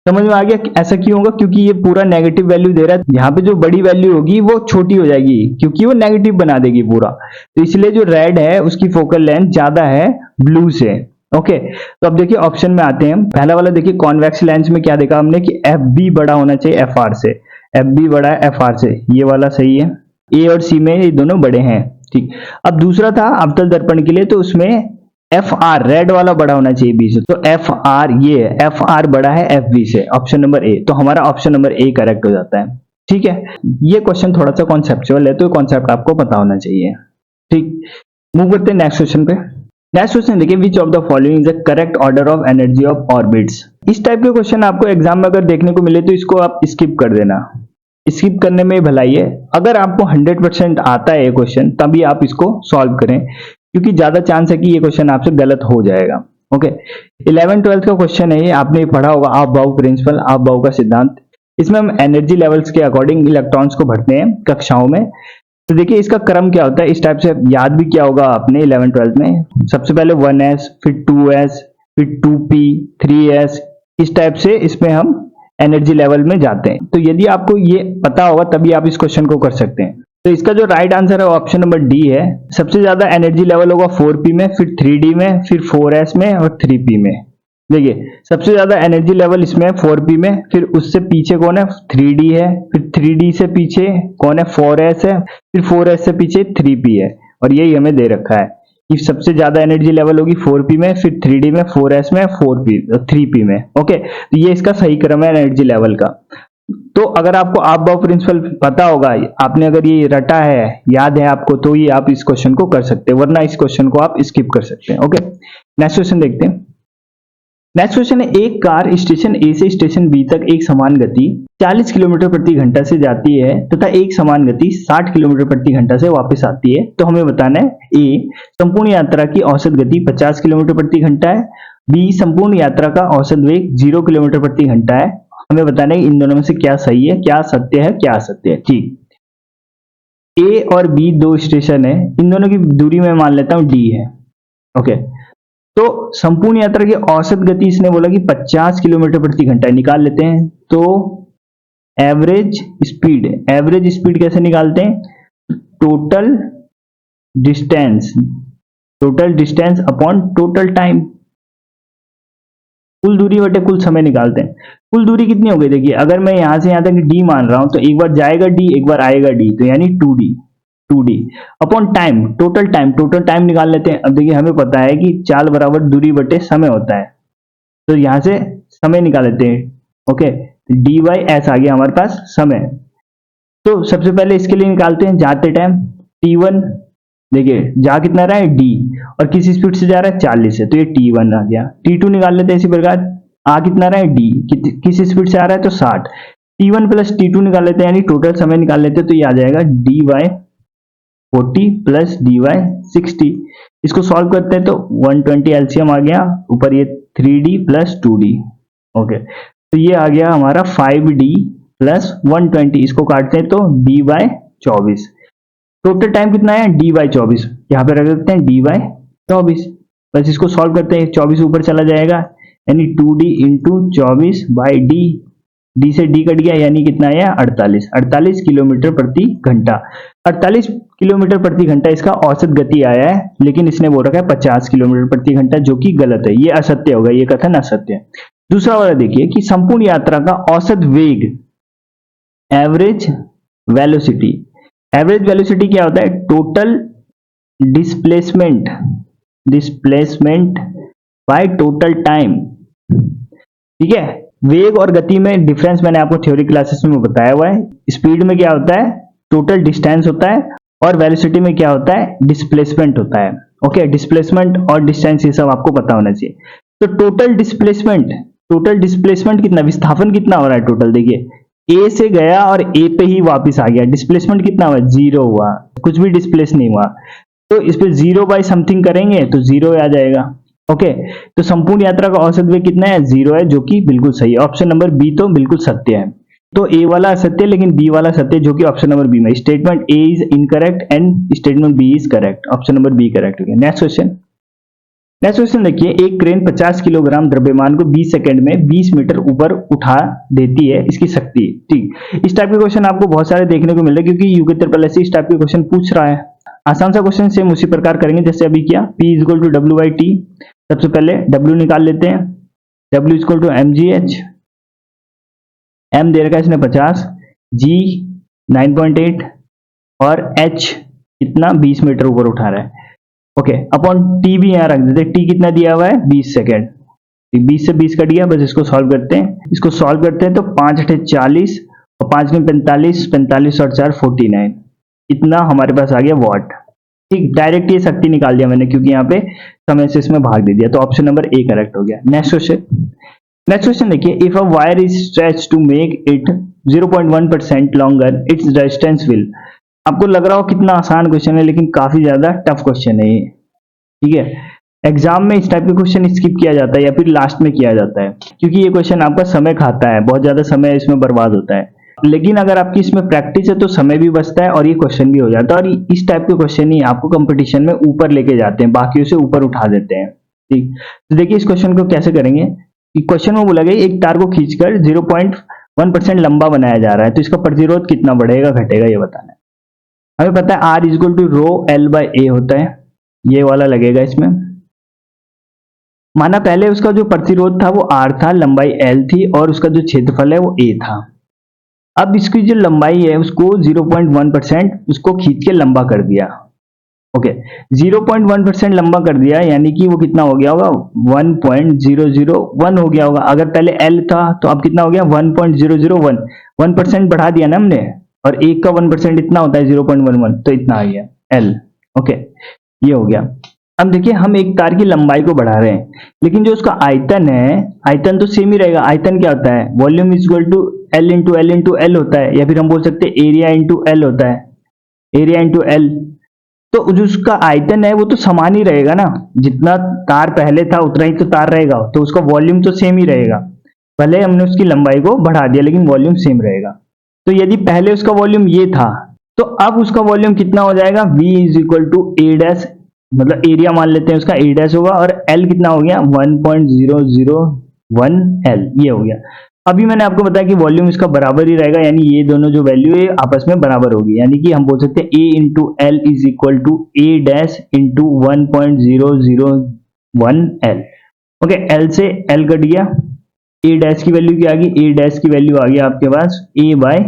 समझ में आ गया ऐसा क्यों होगा, क्योंकि ये पूरा नेगेटिव वैल्यू दे रहा है। यहाँ पे जो बड़ी वैल्यू होगी वो छोटी हो जाएगी क्योंकि वो नेगेटिव बना देगी पूरा, तो इसलिए जो रेड है उसकी फोकल लेंथ ज्यादा है ब्लू से। ओके, तो अब देखिए ऑप्शन में आते हैं। पहला वाला देखिए कॉन्वेक्स लेंस में क्या देखा हमने कि एफ बी बड़ा होना चाहिए एफ आर से, एफ बी बड़ा है एफ आर से, ये वाला सही है। ए और सी में ये दोनों बड़े हैं। ठीक, अब दूसरा था अवतल दर्पण के लिए, तो उसमें एफ आर रेड वाला बड़ा होना चाहिए बी से, तो एफ आर ये एफ आर बड़ा है एफ बी से, ऑप्शन नंबर ए। तो हमारा ऑप्शन नंबर ए करेक्ट हो जाता है। ठीक है, ये क्वेश्चन थोड़ा सा कॉन्सेप्चुअल है, तो कॉन्सेप्ट आपको पता होना चाहिए। ठीक, मूव करते हैं नेक्स्ट क्वेश्चन पे। नेक्स्ट क्वेश्चन देखिए, which of the following is the correct order of energy of orbits. इस टाइप के क्वेश्चन आपको एग्जाम में अगर देखने को मिले तो इसको आप स्किप कर देना, स्किप करने में भलाई है। अगर आपको 100% आता है ये क्वेश्चन तभी आप इसको सॉल्व करें, क्योंकि ज्यादा चांस है कि ये क्वेश्चन आपसे गलत हो जाएगा। ओके, 11th-12th का क्वेश्चन है ये, आपने पढ़ा होगा आप-बाउ प्रिंसिपल, आप-बाउ का सिद्धांत। इसमें हम एनर्जी लेवल्स के अकॉर्डिंग इलेक्ट्रॉन्स को भरते हैं कक्षाओं में। तो देखिए इसका क्रम क्या होता है, इस टाइप से याद भी किया होगा आपने 11th-12th में। सबसे पहले 1s, फिर 2s, फिर 2p, 3s, इस टाइप से इसमें हम एनर्जी लेवल में जाते हैं। तो यदि आपको ये पता होगा तभी आप इस क्वेश्चन को कर सकते हैं। तो इसका जो राइट आंसर है ऑप्शन नंबर डी है। सबसे ज्यादा एनर्जी लेवल होगा 4p में, फिर 3d में, फिर 4s में और 3p में। देखिए सबसे ज्यादा एनर्जी लेवल इसमें है 4p में, फिर उससे पीछे कौन है 3d है, फिर 3d से पीछे कौन है 4s है, फिर 4s से पीछे 3p है, और यही हमें दे रखा है कि सबसे ज्यादा एनर्जी लेवल होगी 4p में, फिर 3d में, 4s में, 4p 3p में। ओके, तो ये इसका सही क्रम है एनर्जी लेवल का। तो अगर आपको आप बाव प्रिंसिपल पता होगा, आपने अगर ये रटा है, याद है आपको, तो ये आप इस क्वेश्चन को कर सकते हैं, वरना इस क्वेश्चन को आप स्किप कर सकते हैं। ओके, नेक्स्ट क्वेश्चन देखते हैं। नेक्स्ट क्वेश्चन है, एक कार स्टेशन ए से स्टेशन बी तक एक समान गति 40 किलोमीटर प्रति घंटा से जाती है तथा एक समान गति 60 किलोमीटर प्रति घंटा से वापस आती है, तो हमें बताना है ए संपूर्ण यात्रा की औसत गति 50 किलोमीटर प्रति घंटा है, बी संपूर्ण यात्रा का औसत वेग 0 किलोमीटर प्रति घंटा है। हमें बताना है इन दोनों में से क्या सही है, क्या सत्य है, क्या असत्य है। ठीक, ए और बी दो स्टेशन है, इन दोनों की दूरी मैं मान लेता हूं डी है। ओके, तो संपूर्ण यात्रा की औसत गति इसने बोला कि 50 किलोमीटर प्रति घंटा, निकाल लेते हैं। तो एवरेज स्पीड कैसे निकालते हैं, total distance upon total time, कुल दूरी बटे कुल समय निकालते हैं। कुल दूरी कितनी हो गई, देखिए अगर मैं यहां से यहां तक डी मान रहा हूं तो एक बार जाएगा डी, एक बार आएगा डी, तो यानी 2d अपॉन टोटल टाइम निकाल लेते हैं। अब देखिए हमें पता है कि चाल बराबर दूरी बटे समय होता है, तो यहां से समय निकाल लेते हैं। ओके, डी बाई एस आ गया हमारे पास समय। तो सबसे पहले इसके लिए निकालते हैं जाते टाइम t1, देखिए जा कितना रहा है डी, और किस स्पीड से जा रहा है 40 से, तो ये t1 आ गया। t2 निकाल लेते हैं इसी प्रकार, आ कितना रहा है डी, किस स्पीड से आ रहा है तो 60, t1 प्लस t2 निकाल लेते हैं, यानी टोटल समय निकाल लेते हैं, तो ये आ जाएगा dy 40 प्लस dy 60। इसको सॉल्व करते हैं तो 120 एलसीएम आ गया, ऊपर ये 3d प्लस 2d। ओके, तो ये आ गया हमारा 5d प्लस 120, इसको काटते हैं तो d बाय 24। टोटल टाइम कितना है d बाय 24, यहाँ पे रख देते हैं d बाय 24, बस इसको सॉल्व करते हैं, 24 ऊपर चला जाएगा, यानी 2d इंटू 24 बाई डी से डी कट गया, यानी कितना आया 48 किलोमीटर प्रति घंटा। 48 किलोमीटर प्रति घंटा इसका औसत गति आया है, लेकिन इसने बोल रखा है 50 किलोमीटर प्रति घंटा, जो कि गलत है, ये असत्य होगा, ये कथन असत्य है। दूसरा वाला देखिए कि संपूर्ण यात्रा का औसत वेग एवरेज वेलोसिटी क्या होता है, total displacement by total time. ठीक है, वेग और गति में डिफरेंस मैंने आपको थ्योरी क्लासेस में बताया हुआ है। स्पीड में क्या होता है टोटल डिस्टेंस होता है, और वेलोसिटी में क्या होता है डिस्प्लेसमेंट होता है। ओके, डिस्प्लेसमेंट और डिस्टेंस ये सब आपको पता होना चाहिए। तो टोटल डिस्प्लेसमेंट कितना, विस्थापन कितना हो रहा है टोटल, देखिए ए से गया और ए पे ही वापस आ गया, डिस्प्लेसमेंट कितना हुआ 0 हुआ, कुछ भी डिस्प्लेस नहीं हुआ, तो इस पे 0 बाई समथिंग करेंगे तो 0 आ जाएगा। ओके, तो संपूर्ण यात्रा का औसत वेग कितना है 0 है, जो कि बिल्कुल सही है। ऑप्शन नंबर बी तो बिल्कुल सत्य है। तो ए वाला असत्य लेकिन बी वाला सत्य, जो कि ऑप्शन नंबर बी में, statement A is incorrect and statement B is correct, option number B correct हो गया। नेक्स्ट क्वेश्चन देखिए, एक क्रेन 50 किलोग्राम द्रव्यमान को 20 सेकंड में 20 मीटर ऊपर उठा देती है, इसकी शक्ति। ठीक, इस टाइप के क्वेश्चन आपको बहुत सारे देखने को मिल रहे हैं, क्योंकि यूके ट्रिपल एस इस टाइप के क्वेश्चन पूछ रहा है। आसान सा क्वेश्चन सेम उसी प्रकार करेंगे जैसे अभी किया, P is equal to W by T. सबसे पहले W निकाल लेते हैं, W is equal to mgh, M दे रखा है इसने 50, G 9.8 और H कितना 20 मीटर ऊपर उठा रहा है। ओके, अपॉन T भी यहाँ रख देते, T कितना दिया हुआ है 20 सेकेंड, 20 से 20 कट गया, बस इसको सॉल्व करते हैं। तो 5 8 40 और 5 में 45 और 4 49, इतना हमारे पास आ गया वॉट। ठीक, डायरेक्ट ये शक्ति निकाल दिया मैंने, क्योंकि यहाँ पे समय से इसमें भाग दे दिया, तो ऑप्शन नंबर ए करेक्ट हो गया। नेक्स्ट क्वेश्चन देखिए, if a wire is stretch to make it 0.1% longer its resistance will. आपको लग रहा हो कितना आसान क्वेश्चन है, लेकिन काफी ज्यादा टफ क्वेश्चन है ये। ठीक है, एग्जाम में इस टाइप के क्वेश्चन स्किप किया जाता है या फिर लास्ट में किया जाता है, क्योंकि ये क्वेश्चन आपका समय खाता है, बहुत ज्यादा समय इसमें बर्बाद होता है। लेकिन अगर आपकी इसमें प्रैक्टिस है तो समय भी बचता है और ये क्वेश्चन भी हो जाता है, और इस टाइप के क्वेश्चन ही आपको कंपटीशन में ऊपर लेके जाते हैं, बाकियों से ऊपर उठा देते हैं। ठीक, तो देखिए इस क्वेश्चन को कैसे करेंगे। क्वेश्चन में बोला गया एक तार को खींचकर 0.1% लंबा बनाया जा रहा है, तो इसका प्रतिरोध कितना बढ़ेगा घटेगा ये बताना है। हमें पता है R is equal to rho L by A होता है, ये वाला लगेगा इसमें। माना पहले उसका जो प्रतिरोध था वो R था, लंबाई L थी और उसका जो क्षेत्रफल है वो A था। अब इसकी जो लंबाई है उसको 0.1% उसको खींच के लंबा कर दिया। ओके, 0.1% लंबा कर दिया यानी कि वो कितना हो गया होगा 1.001 हो गया होगा। अगर पहले L था तो अब कितना हो गया 1.001, 1% बढ़ा दिया ना हमने, और एक का 1% इतना होता है 0.11, तो इतना आ गया L। ओके, ये हो गया। अब देखिए हम एक तार की लंबाई को बढ़ा रहे हैं, लेकिन जो उसका आयतन है, आयतन तो सेम ही रहेगा। आयतन क्या होता है, volume is equal to L into L into L होता है, या फिर हम बोल सकते हैं एरिया इंटू L होता है, एरिया इंटू L। तो जो उसका आयतन है वो तो समान ही रहेगा ना, जितना तार पहले था उतना ही तो तार रहेगा, तो उसका वॉल्यूम तो सेम ही रहेगा। भले हमने उसकी लंबाई को बढ़ा दिया लेकिन वॉल्यूम सेम रहेगा। तो यदि पहले उसका वॉल्यूम ये था तो अब उसका वॉल्यूम कितना हो जाएगा, V is equal to A dash, मतलब एरिया मान लेते हैं उसका ए डैश होगा, और L कितना हो गया 1.001 L, ये हो गया। अभी मैंने आपको बताया कि वॉल्यूम इसका बराबर ही रहेगा, यानी ये दोनों जो वैल्यू है आपस में बराबर होगी, यानी कि हम बोल सकते हैं A into L is equal to A dash into 1.001 L। Okay, L से L कट गया, ए डैश की वैल्यू क्या आ गई, ए डैश की वैल्यू आ गई आपके पास A बाय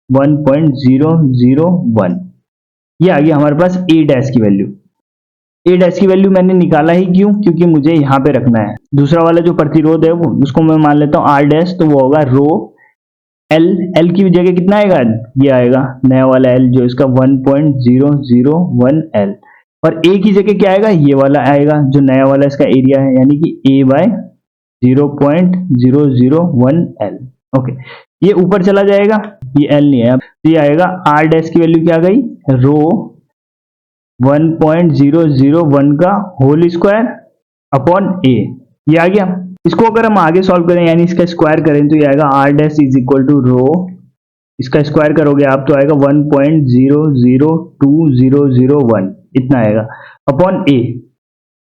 1.001, ये आ गया हमारे पास ए डैश की वैल्यू। ए डैश की वैल्यू मैंने निकाला ही क्यों, क्योंकि मुझे यहाँ पे रखना है। दूसरा वाला जो प्रतिरोध है वो उसको मैं मान लेता हूँ आर डैश, तो वो होगा रो एल, एल की जगह कितना आएगा, ये आएगा नया वाला एल जो इसका 1.001 एल, और ए की जगह क्या आएगा, ये वाला आएगा जो नया वाला इसका एरिया है, यानी कि ए बाय 0.001 एल। ओके, ये ऊपर चला जाएगा, ये एल नहीं है, अब ये आएगा आर डैश की वैल्यू क्या आ गई, रो 1.001 का होल स्क्वायर अपॉन ए, ये आ गया। इसको अगर हम आगे सॉल्व करें यानी इसका स्क्वायर करें तो ये आएगा R dash is equal to rho, इसका स्क्वायर करोगे आप तो आएगा 1.002001, इतना आएगा अपॉन ए,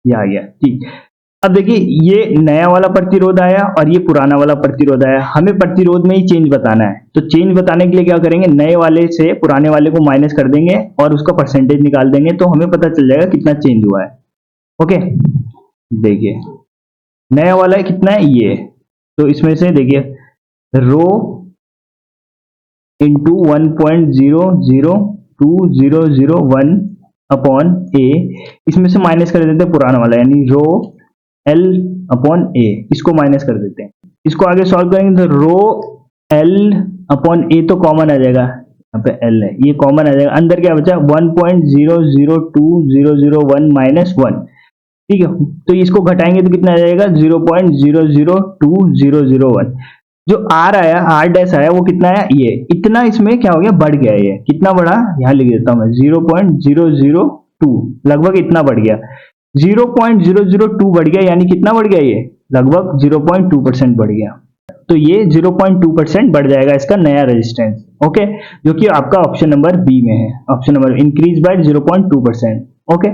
ये आ गया। ठीक, अब देखिए ये नया वाला प्रतिरोध आया और ये पुराना वाला प्रतिरोध आया, हमें प्रतिरोध में ही चेंज बताना है, तो चेंज बताने के लिए क्या करेंगे, नए वाले से पुराने वाले को माइनस कर देंगे और उसका परसेंटेज निकाल देंगे, तो हमें पता चल जाएगा कितना चेंज हुआ है। ओके, देखिए नया वाला है कितना है ये, तो इसमें से देखिए रो इंटू 1.00201 अपॉन ए, इसमें से माइनस कर देते हैं पुराना वाला यानी रो एल अपॉन ए, इसको माइनस कर देते हैं। इसको आगे सॉल्व करेंगे तो रो एल अपॉन ए तो कॉमन आ जाएगा, यहाँ पे एल है ये कॉमन आ जाएगा, अंदर क्या बचा 1.002001 माइनस 1, ठीक है, तो इसको घटाएंगे तो कितना आ जाएगा 0.002001। जो आर आया, आर डैश आया वो कितना आया, ये इतना, इसमें क्या हो गया बढ़ गया, ये कितना बढ़ा यहाँ लिख देता हूं मैं 0.002, लगभग इतना बढ़ गया, 0.002 बढ़ गया, यानी कितना बढ़ गया, ये लगभग 0.2% बढ़ गया, तो ये 0.2% बढ़ जाएगा इसका नया रेजिस्टेंस। ओके, जो कि आपका ऑप्शन नंबर बी में है, option number increase by 0.2%। Okay,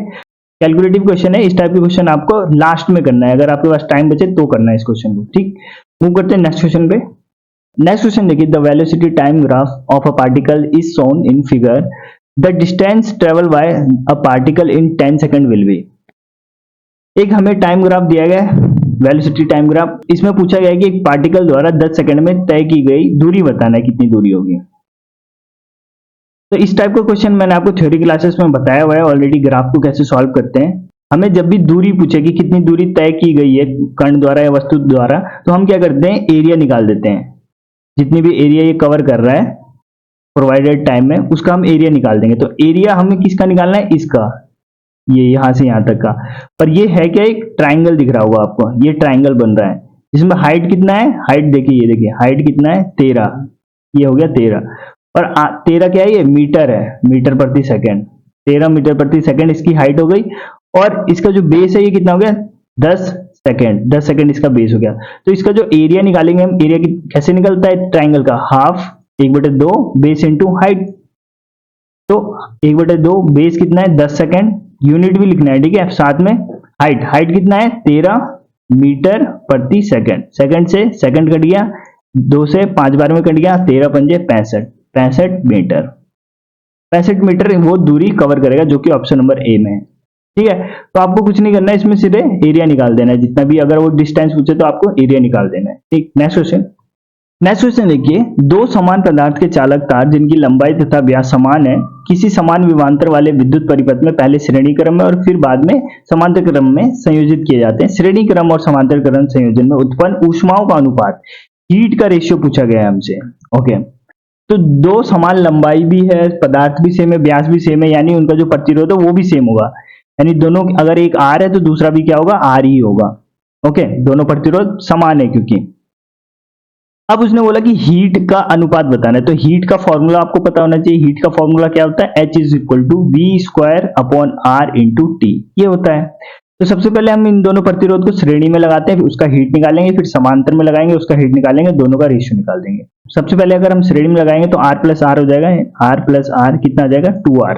calculative question है, इस टाइप के क्वेश्चन आपको लास्ट में करना है, अगर आपके पास टाइम बचे तो करना है इस क्वेश्चन को। ठीक, मूव करते हैं नेक्स्ट क्वेश्चन पे। नेक्स्ट क्वेश्चन देखिए, the velocity time graph of a particle is shown in figure, the distance travel by a particle in 10 second will be. एक हमें टाइम ग्राफ दिया गया है, वेलोसिटी टाइम ग्राफ, इसमें पूछा गया है कि एक पार्टिकल द्वारा 10 सेकंड में तय की गई दूरी बताना है, कितनी दूरी होगी। तो इस टाइप का क्वेश्चन मैंने आपको थ्योरी क्लासेस में बताया हुआ है ऑलरेडी, ग्राफ को कैसे सॉल्व करते हैं। हमें जब भी दूरी पूछे कि कितनी दूरी तय की गई है कण द्वारा या वस्तु द्वारा, तो हम क्या करते हैं, एरिया निकाल देते हैं, जितनी भी एरिया ये कवर कर रहा है प्रोवाइडेड टाइम में उसका हम एरिया निकाल देंगे। तो एरिया हमें किसका निकालना है, इसका, ये यहां से यहां तक का, पर ये है क्या, एक ट्राइंगल दिख रहा होगा आपको, ये ट्राइंगल बन रहा है, जिसमें हाइट कितना है, हाइट देखिए, ये देखिए हाइट कितना है 13, ये हो गया 13, और 13 क्या है, ये मीटर है, मीटर प्रति सेकंड, 13 मीटर प्रति सेकंड इसकी हाइट हो गई, और इसका जो बेस है ये कितना हो गया 10 सेकंड, 10 सेकंड इसका बेस हो गया। तो इसका जो एरिया निकालेंगे हम, एरिया कैसे निकलता है ट्राइंगल का, हाफ 1/2 बेस इंटू हाइट, तो 1/2 बेस कितना है 10 सेकंड, यूनिट भी लिखना है, ठीक है, साथ में हाइट, हाइट कितना है 13 मीटर प्रति सेकंड, सेकंड से सेकंड कट गया, 2 से 5 बार में कट गया, 13 पंजे 65 मीटर, 65 मीटर वो दूरी कवर करेगा, जो कि ऑप्शन नंबर ए में है। ठीक है, तो आपको कुछ नहीं करना है, इसमें सीधे एरिया निकाल देना है, जितना भी अगर वो डिस्टेंस पूछे तो आपको एरिया निकाल देना है। ठीक, नेक्स्ट क्वेश्चन। नेक्स्ट क्वेश्चन देखिए, दो समान पदार्थ के चालक तार जिनकी लंबाई तथा व्यास समान है, किसी समान विभवांतर वाले विद्युत परिपथ में पहले श्रेणी क्रम में और फिर बाद में समांतर क्रम में संयोजित किए जाते हैं। श्रेणी क्रम और समांतर क्रम संयोजन में उत्पन्न ऊष्माओं का अनुपात, हीट का रेशियो पूछा गया है हमसे। ओके, तो दो समान लंबाई भी है, पदार्थ भी सेम है, व्यास भी सेम है, यानी उनका जो प्रतिरोध है वो भी सेम होगा। यानी दोनों, अगर एक आर है तो दूसरा भी क्या होगा, आर ही होगा। ओके, दोनों प्रतिरोध समान है क्योंकि। अब उसने बोला कि हीट का अनुपात बताना है, तो हीट का फॉर्मूला आपको पता होना चाहिए। हीट का फॉर्मूला क्या होता है, H is equal to V square upon R into T, ये होता है। तो सबसे पहले हम इन दोनों प्रतिरोध को श्रेणी में लगाते हैं, फिर उसका हीट निकालेंगे, फिर समांतर में लगाएंगे, उसका हीट निकालेंगे, दोनों का रेशियो निकाल देंगे। सबसे पहले अगर हम श्रेणी में लगाएंगे तो आर प्लस आर हो जाएगा, आर प्लस आर कितना आ जाएगा, 2r।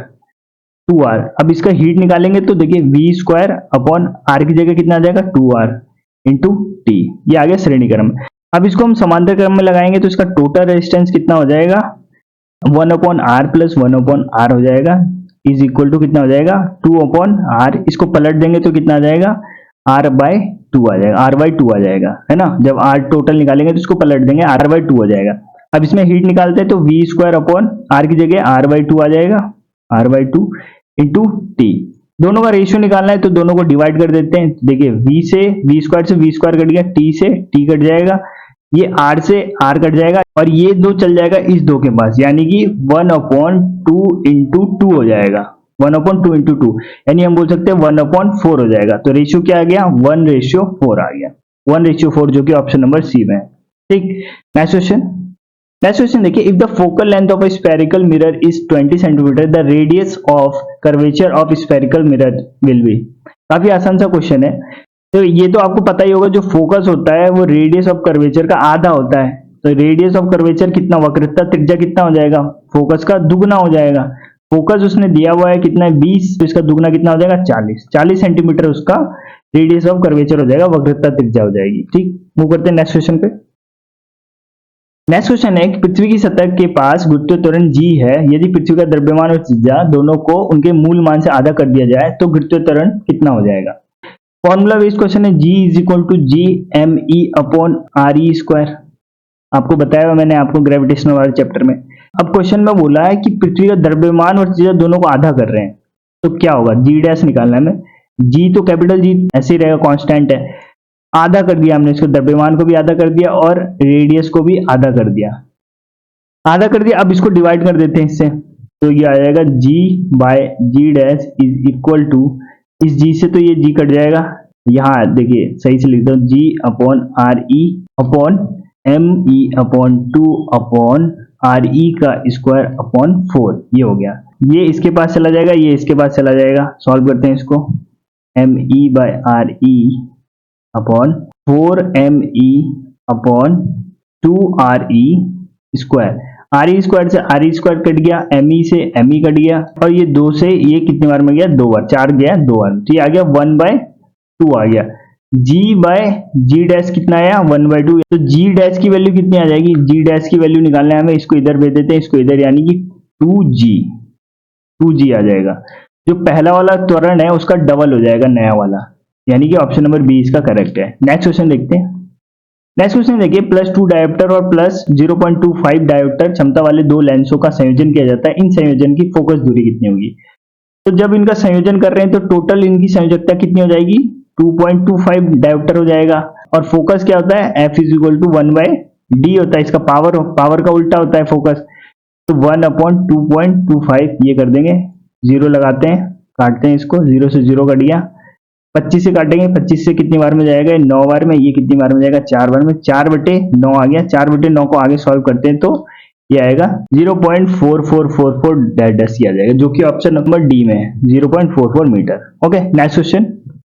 2r, अब इसका हीट निकालेंगे तो देखिए वी स्क्वायर अपॉन आर की जगह कितना आ जाएगा, 2r इंटू टी, ये आ गया श्रेणी क्रम। अब इसको हम समांतर क्रम में लगाएंगे तो इसका टोटल रेजिस्टेंस कितना हो जाएगा, 1 upon R plus 1 upon R हो जाएगा, इज इक्वल टू कितना हो जाएगा, 2 अपॉन आर। इसको पलट देंगे तो कितना आ जाएगा, आर बाई 2 आ जाएगा, आर बाई 2 आ जाएगा, है ना। जब आर टोटल निकालेंगे तो इसको पलट देंगे, आर बाई 2 हो जाएगा। अब इसमें हीट निकालते हैं तो वी स्क्वायर अपॉन आर की जगह आर बाई 2 आ जाएगा, आर बाई 2 इंटू टी। दोनों का रेशियो निकालना है तो दोनों को डिवाइड कर देते हैं। देखिए वी से वी स्क्वायर कट गया, टी से टी कट जाएगा, ये आर से आर कट जाएगा और ये दो चल जाएगा इस दो के पास, यानी कि 1 अपॉन 2 इंटू 2 हो जाएगा, 1 अपॉन 2 इंटू 2, यानी हम बोल सकते हैं 1 अपॉन 4 हो जाएगा। तो रेशियो क्या आ गया, 1:4 आ गया, 1:4, जो कि ऑप्शन नंबर सी में है। ठीक, नेक्स्ट क्वेश्चन। नेक्स्ट क्वेश्चन देखिए, if the focal length of a spherical mirror is 20 centimetre, the radius of curvature of spherical mirror will be। काफी आसान सा क्वेश्चन है। तो ये तो आपको पता ही होगा, जो फोकस होता है वो रेडियस ऑफ कर्वेचर का आधा होता है। तो रेडियस ऑफ कर्वेचर कितना, वक्रता त्रिज्या कितना हो जाएगा, फोकस का दुगना हो जाएगा। फोकस उसने दिया हुआ है कितना है, 20, तो इसका दुगना कितना हो जाएगा, 40 सेंटीमीटर उसका रेडियस ऑफ कर्वेचर हो जाएगा, वक्रता त्रिज्या हो जाएगी। ठीक, मूव करते हैं नेक्स्ट क्वेश्चन पे। नेक्स्ट क्वेश्चन है कि पृथ्वी की सतह के पास गुरुत्वीय त्वरण g है, यदि पृथ्वी का द्रव्यमान और त्रिज्या दोनों को उनके मूल मान से आधा कर दिया जाए तो गुरुत्वीय त्वरण कितना हो जाएगा। फॉर्मूला बेस्ड क्वेश्चन है, g is equal to G M E upon R E square, आपको बताया हुआ मैंने आपको ग्रेविटेशनल वाले चैप्टर में। अब क्वेश्चन में बोला है कि पृथ्वी का द्रव्यमान और त्रिज्या दोनों को आधा कर रहे हैं, तो क्या होगा, जी डैश निकालना है हमें। जी तो कैपिटल जी ऐसे ही रहेगा, कांस्टेंट है, आधा कर दिया हमने इसको, द्रव्यमान को भी आधा कर दिया और रेडियस को भी आधा कर दिया, आधा कर दिया। अब इसको डिवाइड कर देते हैं इससे, तो ये आ जाएगा g by G dash is equal to, इस g से तो ये g कट जाएगा, यहाँ देखिए सही से लिख दो, g upon R E upon M E upon 2 upon R E का स्क्वायर अपॉन 4, ये हो गया। ये इसके पास चला जाएगा, ये इसके पास चला जाएगा, सॉल्व करते हैं इसको, M E by R E upon 4 M E upon 2 R E square, R E square से आर ई स्क्वायर कट गया, एम ई से एम ई कट गया, और ये 2 से ये कितनी बार में गया, 2 बार, 4 गया 2 बार, तो ये आ गया 1/2 आ गया। g बाय जी डैश कितना आया, 1/2, तो g डैश की वैल्यू कितनी आ जाएगी, g डैश की वैल्यू निकालना है हमें, इसको इधर भेज देते हैं, इसको इधर, यानी कि 2g आ जाएगा। जो पहला वाला त्वरण है उसका डबल हो जाएगा नया वाला, यानी कि ऑप्शन नंबर बी इसका करेक्ट है। नेक्स्ट क्वेश्चन देखते हैं। नेक्स्ट क्वेश्चन देखिए, +2 डायोप्टर और +0.25 डायोप्टर क्षमता वाले दो लेंसों का संयोजन किया जाता है, इन संयोजन की फोकस दूरी कितनी होगी। तो जब इनका संयोजन कर रहे हैं तो टोटल इनकी संयोजकता कितनी हो जाएगी, 2.25 डायोप्टर हो जाएगा, और फोकस क्या होता है, f is equal to 1/d होता है, इसका पावर का उल्टा होता है फोकस, तो 1/2.25 ये कर देंगे, 0 लगाते हैं, काटते हैं इसको, 0 से 0 कट गया, 25 से काटेंगे, 25 से कितनी बार में जाएगा, 9 बार में, ये कितनी बार में जाएगा, 4 बार में, 4/9 आ गया, 4/9 को आगे सॉल्व करते हैं तो ये आएगा 0.4444 डेसी आ जाएगा, जो कि ऑप्शन नंबर डी में है, 0.44 metre. Okay, next question.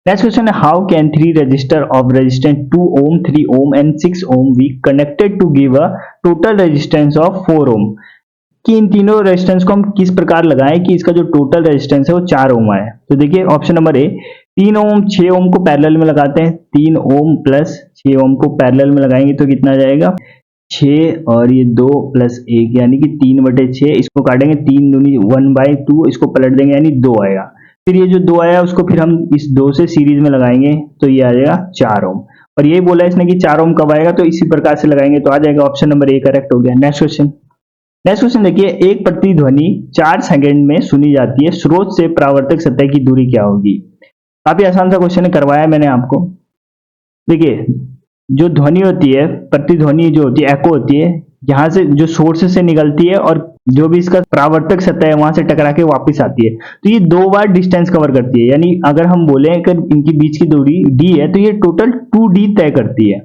Next question है, how can 3 resistor of resistance 2 ohm, 3 ohm and 6 ohm be connected to give a total resistance of 4 ohm, कि इन तीनों रेजिस्टेंस को हम किस प्रकार लगाएं कि इसका जो टोटल रेजिस्टेंस है वो 4 ओम आए। तो देखिए ऑप्शन नंबर ए, 3 ओम 6 ओम को पैरेलल में लगाते हैं, 3 ओम प्लस 6 ओम को पैरेलल में लगाएंगे तो कितना जाएगा, 6 और ये 2 प्लस 1 यानी कि 3/6, इसको काटेंगे 3 दूनी 1/2, इसको पलट देंगे यानी 2 आएगा, फिर ये जो 2 आया उसको फिर हम इस 2 से सीरीज में लगाएंगे तो ये आ जाएगा 4 ओम। और ये बोला इसने कि 4 ओम कब आएगा, तो इसी प्रकार से लगाएंगे तो आ जाएगा। ऑप्शन नंबर ए करेक्ट हो गया। नेक्स्ट क्वेश्चन देखिए, एक प्रतिध्वनि 4 सेकंड में सुनी जाती है, स्रोत से परावर्तक सतह की दूरी क्या होगी। काफी आसान सा क्वेश्चन है, करवाया मैंने आपको। देखिए जो ध्वनि होती है, प्रतिध्वनि जो होती है, एको होती है, यहाँ से जो सोर्स से निकलती है और जो भी इसका परावर्तक सतह है वहां से टकरा के वापस आती है, तो ये 2 बार डिस्टेंस कवर करती है। यानी अगर हम बोले अगर इनके बीच की दूरी डी है तो ये टोटल 2d तय करती है,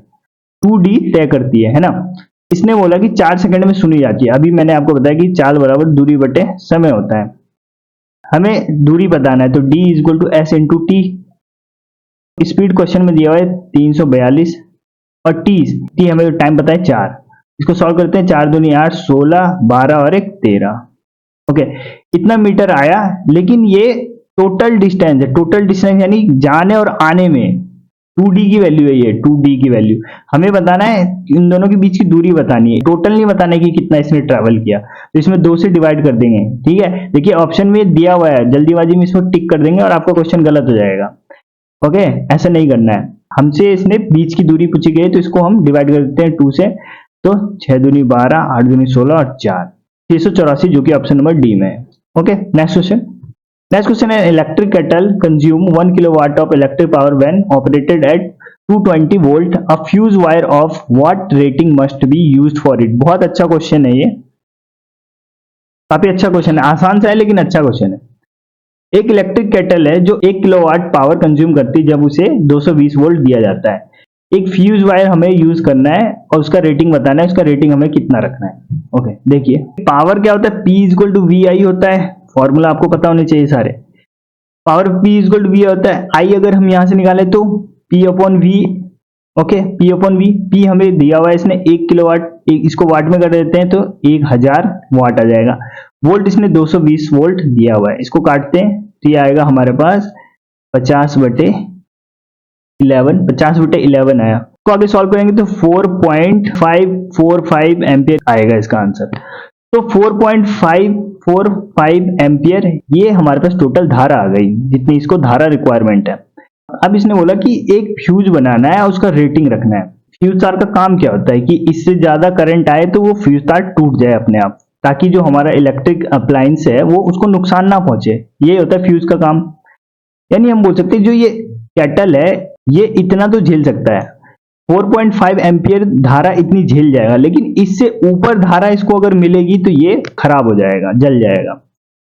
2d तय करती है ना। इसने बोला कि 4 सेकंड में सुनी जाती है। अभी मैंने आपको बताया कि चाल बराबर दूरी बटे समय होता है, हमें दूरी बताना है तो d equal to S into T. Speed question में दिया हुआ है 342 और टी हमें टाइम पता है 4। इसको सॉल्व करते हैं, 4 दूनी 8, 16, 12 और 1 13। ओके, इतना मीटर आया, लेकिन ये टोटल डिस्टेंस है। टोटल डिस्टेंस यानी जाने और आने में 2d की वैल्यू है, ये 2d की वैल्यू हमें बताना है। इन दोनों के बीच की दूरी बतानी है, टोटल नहीं बताना है कि कितना इसने ट्रैवल किया। तो इसमें 2 से डिवाइड कर देंगे, ठीक है। देखिए ऑप्शन में दिया हुआ है, जल्दीबाजी में इसको टिक कर देंगे और आपका क्वेश्चन गलत हो जाएगा। ओके, ऐसा नहीं करना है। हमसे इसने बीच की दूरी पूछी गई तो इसको हम डिवाइड कर देते हैं 2 से, तो 6 दूनी 12, 8 दूनी 16 और 4 684, जो कि ऑप्शन नंबर डी में है। ओके, नेक्स्ट क्वेश्चन है, electric kettle consume 1 kilowatt of electric power when operated at 220 volt, a fuse wire of what rating must be used for it. बहुत अच्छा क्वेश्चन है ये, काफी अच्छा क्वेश्चन है, आसान सा है लेकिन अच्छा क्वेश्चन है। एक इलेक्ट्रिक केटल है जो 1 किलोवाट पावर कंज्यूम करती है जब उसे 220 वोल्ट दिया जाता है। एक फ्यूज वायर हमें यूज करना है और उसका रेटिंग बताना है, उसका रेटिंग हमें कितना रखना है। ओके, देखिए पावर क्या होता है, P equal to V I होता है, फॉर्मूला आपको पता होने चाहिए सारे। Power P equal to V होता है, आई अगर हम यहां से निकाले तो P upon V. Okay, P upon V, P हमें दिया हुआ है इसने 1 किलोवाट, इसको वाट में कर देते हैं तो 1000 वाट आ जाएगा। वोल्ट इसने 220 वोल्ट दिया हुआ है, इसको काटते हैं तो ये आएगा हमारे पास 50/11 आया। तो आगे सॉल्व करेंगे तो 4.545 एम्पियर आएगा इसका आंसर। तो 4.545 एम्पियर ये हमारे पास टोटल धारा आ गई, जितनी इसको धारा रिक्वायरमेंट है। अब इसने बोला कि एक फ्यूज बनाना है और उसका रेटिंग रखना है। फ्यूज तार का काम क्या होता है कि इससे ज्यादा करंट आए तो वो फ्यूज तार टूट जाए अपने आप, ताकि जो हमारा इलेक्ट्रिक अप्लायंस है वो उसको नुकसान ना पहुंचे। ये होता है फ्यूज का काम। यानी हम बोल सकते हैं जो ये केटल है ये इतना तो झेल सकता है, 4.5 एम्पियर धारा इतनी झेल जाएगा, लेकिन इससे ऊपर धारा इसको अगर मिलेगी तो ये खराब हो जाएगा, जल जाएगा।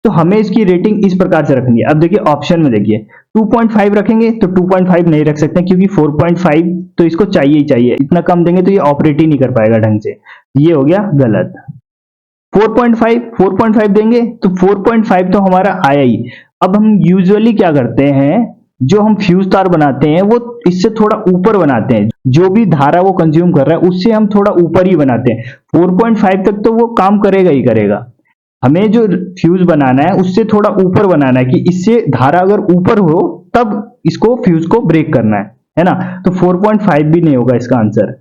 तो हमें इसकी रेटिंग इस प्रकार से रखनी है। अब देखिए ऑप्शन में देखिए 2.5 रखेंगे तो 2.5 नहीं रख सकते क्योंकि 4.5 तो इसको चाहिए ही चाहिए, इतना कम देंगे तो ये ऑपरेट ही नहीं कर पाएगा ढंग से, ये हो गया गलत। 4.5 देंगे तो 4.5 तो हमारा आया ही। अब हम यूजुअली क्या करते हैं, जो हम फ्यूज तार बनाते हैं वो इससे थोड़ा ऊपर बनाते हैं, जो भी धारा वो कंज्यूम कर रहा है उससे हम थोड़ा ऊपर ही बनाते हैं। 4.5 तक तो वो काम करेगा ही करेगा, हमें जो फ्यूज बनाना है उससे थोड़ा ऊपर बनाना है कि इससे धारा अगर ऊपर हो तब इसको फ्यूज को ब्रेक करना है ना। तो 4.5 भी नहीं होगा इसका आंसर।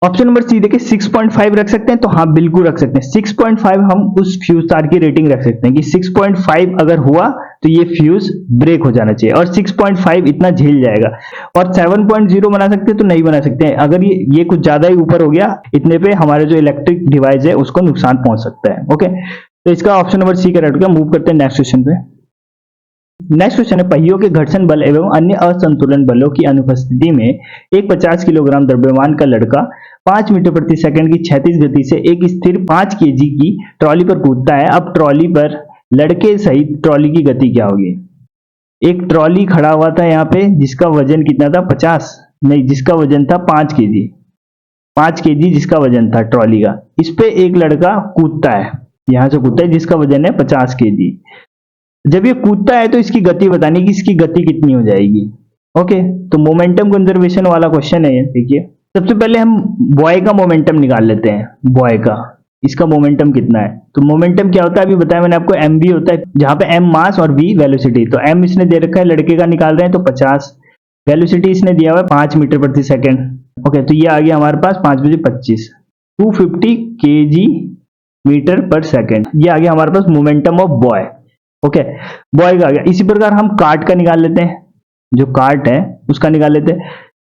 ऑप्शन नंबर सी देखिए 6.5 रख सकते हैं, तो हाँ बिल्कुल रख सकते हैं। 6.5 हम उस फ्यूज तार की रेटिंग रख सकते हैं कि 6.5 अगर हुआ तो ये फ्यूज ब्रेक हो जाना चाहिए और 6.5 इतना झेल जाएगा। और 7.0 बना सकते हैं तो नहीं बना सकते हैं, अगर ये कुछ ज्यादा ही ऊपर हो गया इतने पे हमारे जो इलेक्ट्रिक डिवाइस है उसको नुकसान पहुंच सकता है। ओके, तो इसका ऑप्शन नंबर सी करेक्ट हो गया। मूव करते हैं नेक्स्ट क्वेश्चन पे। नेक्स्ट क्वेश्चन है, पहियों के घर्षण बल एवं अन्य असंतुलन बलों की अनुपस्थिति में एक 50 किलोग्राम द्रव्यमान का लड़का 5 मीटर प्रति सेकंड की क्षैतिज गति से एक स्थिर 5 केजी की ट्रॉली पर कूदता है। अब ट्रॉली पर लड़के सहित ट्रॉली की गति क्या होगी। एक ट्रॉली खड़ा हुआ था यहाँ पे जिसका वजन कितना था 50 नहीं, जिसका वजन था 5 केजी, 5 केजी जिसका वजन था ट्रॉली का। इस पे एक लड़का कूदता है, यहां से कूदता है जिसका वजन है 50 केजी। जब ये कूदता है तो इसकी गति बतानी कि इसकी गति कितनी हो जाएगी। ओके, तो मोमेंटम कंजर्वेशन वाला क्वेश्चन है ये। देखिए सबसे पहले हम बॉय का मोमेंटम निकाल लेते हैं, बॉय का इसका मोमेंटम कितना है। तो मोमेंटम क्या होता है अभी बताया मैंने आपको, एम बी होता है, जहां पे एम मास और वी वेलोसिटी। तो एम इसने दे रखा है, लड़के का निकाल रहे हैं तो 50, वेलोसिटी इसने दिया हुआ है 5 मीटर प्रति सेकंड। ओके, तो ये आ गया हमारे पास 5 बजे 25, 250 केजी मीटर पर सेकंड। ये आ गया हमारे पास momentum of boy. Okay, boy का आ गया। इसी प्रकार हम कार्ट का निकाल लेते हैं, जो कार्ट है उसका निकाल लेते हैं।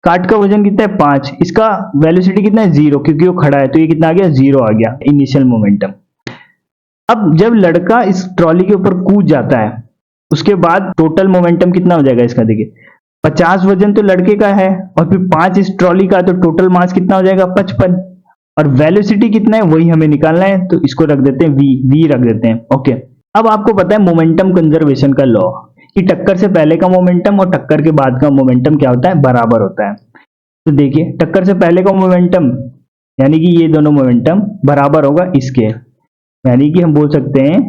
कार्ट का वजन कितना है 5, इसका वेलोसिटी कितना है 0, क्योंकि वो खड़ा है तो ये कितना आ गया 0 आ गया इनिशियल मोमेंटम। अब जब लड़का इस ट्रॉली के ऊपर कूद जाता है उसके बाद टोटल मोमेंटम कितना हो जाएगा इसका, देखिए 50 वजन तो लड़के का है और फिर 5 इस ट्रॉली का, तो टोटल मास कितना हो जाएगा 55, और वेलोसिटी कितना है वही हमें निकालना है, तो इसको रख देते हैं v रख देते हैं। ओके, अब आपको पता है मोमेंटम कंजर्वेशन का लॉ कि टक्कर से पहले का मोमेंटम और टक्कर के बाद का मोमेंटम क्या होता है, बराबर होता है। तो देखिए टक्कर से पहले का मोमेंटम यानी कि ये दोनों मोमेंटम बराबर होगा इसके, यानी कि हम बोल सकते हैं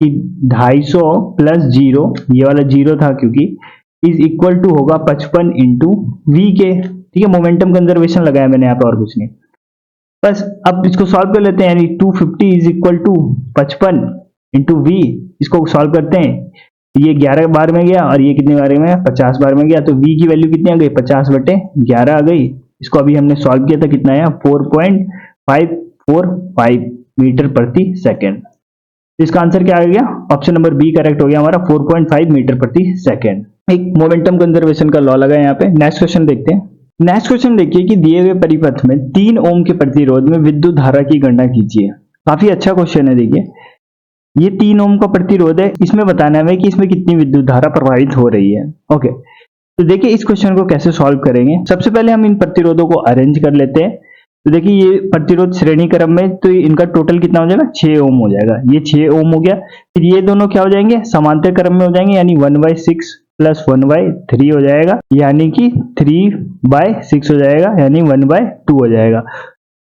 कि 250 प्लस 0, ये वाला 0 था क्योंकि, इज इक्वल टू होगा 55 इंटू वी के। ठीक है, मोमेंटम कंजर्वेशन लगाया मैंने यहाँ पे और कुछ नहीं। बस अब इसको सॉल्व कर लेते हैं, यानी 250 is equal to 55 into V. इसको सॉल्व करते हैं, ये 11 बार में गया और ये कितने बार में गया 50 बार में गया, तो v की वैल्यू कितनी आ गई 50/11 आ गई। इसको अभी हमने सॉल्व किया था, कितना आया 4.545 मीटर प्रति सेकेंड। इसका आंसर क्या आ गया, ऑप्शन नंबर बी करेक्ट हो गया हमारा, 4.5 मीटर प्रति सेकेंड। एक मोमेंटम कंजर्वेशन का लॉ लगा यहाँ पे। नेक्स्ट क्वेश्चन देखते हैं। नेक्स्ट क्वेश्चन देखिए कि दिए हुए परिपथ में 3 ओम के प्रतिरोध में विद्युत धारा की गणना कीजिए। काफी अच्छा क्वेश्चन है। देखिए ये 3 ओम का प्रतिरोध है, इसमें बताना है कि इसमें कितनी विद्युत धारा प्रवाहित हो रही है। ओके, तो देखिए इस क्वेश्चन को कैसे सॉल्व करेंगे। सबसे पहले हम इन प्रतिरोधों को अरेंज कर लेते हैं। तो देखिए ये प्रतिरोध श्रेणी क्रम में, तो इनका टोटल कितना हो जाएगा 6 ओम हो जाएगा, ये 6 ओम हो गया। फिर ये दोनों क्या हो जाएंगे, समांतर क्रम में हो जाएंगे, यानी 1/6 प्लस 1/3 हो जाएगा, यानी कि 3/6 हो जाएगा, यानी 1/2 हो जाएगा।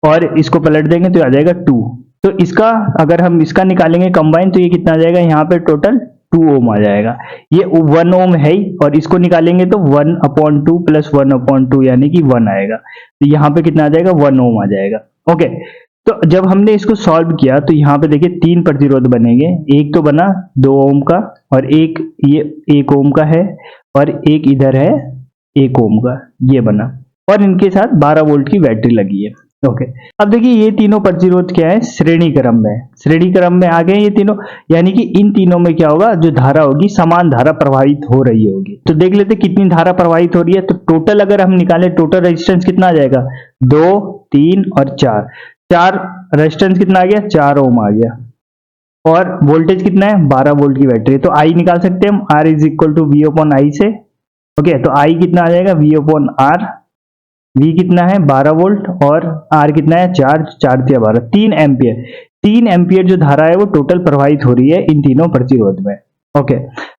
और इसको पलट देंगे तो आ जाएगा 2। तो इसका अगर हम इसका निकालेंगे कंबाइन, तो ये कितना आ जाएगा, यहाँ पे टोटल 2 ओम आ जाएगा। ये 1 ओम है ही, और इसको निकालेंगे तो 1/2 प्लस 1/2 यानी कि 1 आएगा। तो यहाँ पे कितना आ जाएगा 1 ओम आ जाएगा। ओके, तो जब हमने इसको सॉल्व किया तो यहाँ पे देखिए 3 प्रतिरोध बनेंगे। एक तो बना 2 ओम का, और एक ये 1 ओम का है, और एक इधर है 1 ओम का, ये बना, और इनके साथ 12 वोल्ट की बैटरी लगी है। ओके, अब देखिए ये तीनों प्रतिरोध क्या है, श्रेणी क्रम में, श्रेणी क्रम में आ गए ये तीनों, यानी कि इन तीनों में क्या होगा, जो धारा होगी समान धारा प्रवाहित हो रही होगी। तो देख लेते कितनी धारा प्रवाहित हो रही है। तो टोटल अगर हम निकालें, टोटल रेजिस्टेंस कितना आ जाएगा 2, 3 और 4। 4 रेजिस्टेंस कितना आ गया 4 ओम आ गया, और वोल्टेज कितना है 12 वोल्ट की बैटरी। तो आई निकाल सकते हैं हम, R is equal to V/I से। ओके, तो आई कितना आ जाएगा V/R, V कितना है 12 वोल्ट, और R कितना है 4 3 12, 3 एम्पियर। 3 एम्पियर जो धारा है वो टोटल प्रवाहित हो रही है इन तीनों प्रतिरोध में। ओके,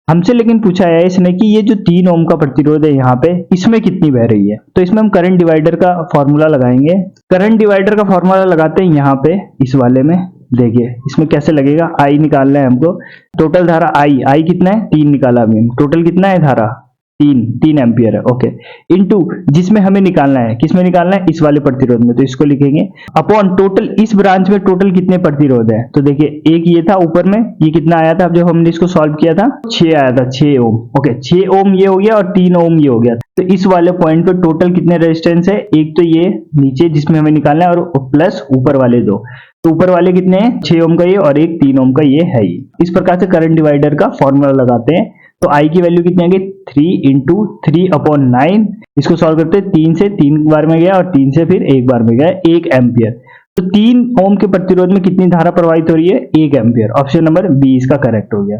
हमसे लेकिन पूछा है इसने कि ये जो 3 ओम का प्रतिरोध है यहाँ पे, इसमें कितनी बह रही है। तो इसमें हम करंट डिवाइडर का फॉर्मूला लगाएंगे। करंट डिवाइडर का फॉर्मूला लगाते हैं यहाँ पे इस वाले में। देखिए इसमें कैसे लगेगा, आई निकालना है हमको। टोटल धारा आई कितना है 3 निकाला अभी, टोटल कितना है धारा 3 एम्पियर है। ओके, इनटू जिसमें हमें निकालना है, किसमें निकालना है, इस वाले प्रतिरोध में, तो इसको लिखेंगे अपॉन टोटल, इस ब्रांच में टोटल कितने प्रतिरोध है। तो देखिए एक ये था ऊपर में, ये कितना आया था जब हमने इसको सॉल्व किया था 6 आया था, 6 ओम। ओके, 6 ओम ये हो गया और 3 ओम ये हो गया। तो इस वाले पॉइंट पे टोटल कितने रेजिस्टेंस है, एक तो ये नीचे जिसमें हमें निकालना है, और प्लस ऊपर वाले दो। तो ऊपर वाले कितने हैं 6 ओम का ये, और एक 3 ओम का ये है ही। इस प्रकार से करंट डिवाइडर का फॉर्मूला लगाते हैं। तो आई की वैल्यू कितनी आ गई 3 इंटू 3/9। इसको सॉल्व करते हैं, 3 से 3 बार में गया और 3 से फिर 1 बार में गया, 1 एम्पियर। तो 3 ओम के प्रतिरोध में कितनी धारा प्रवाहित हो रही है 1 एम्पियर। ऑप्शन नंबर बी इसका करेक्ट हो गया।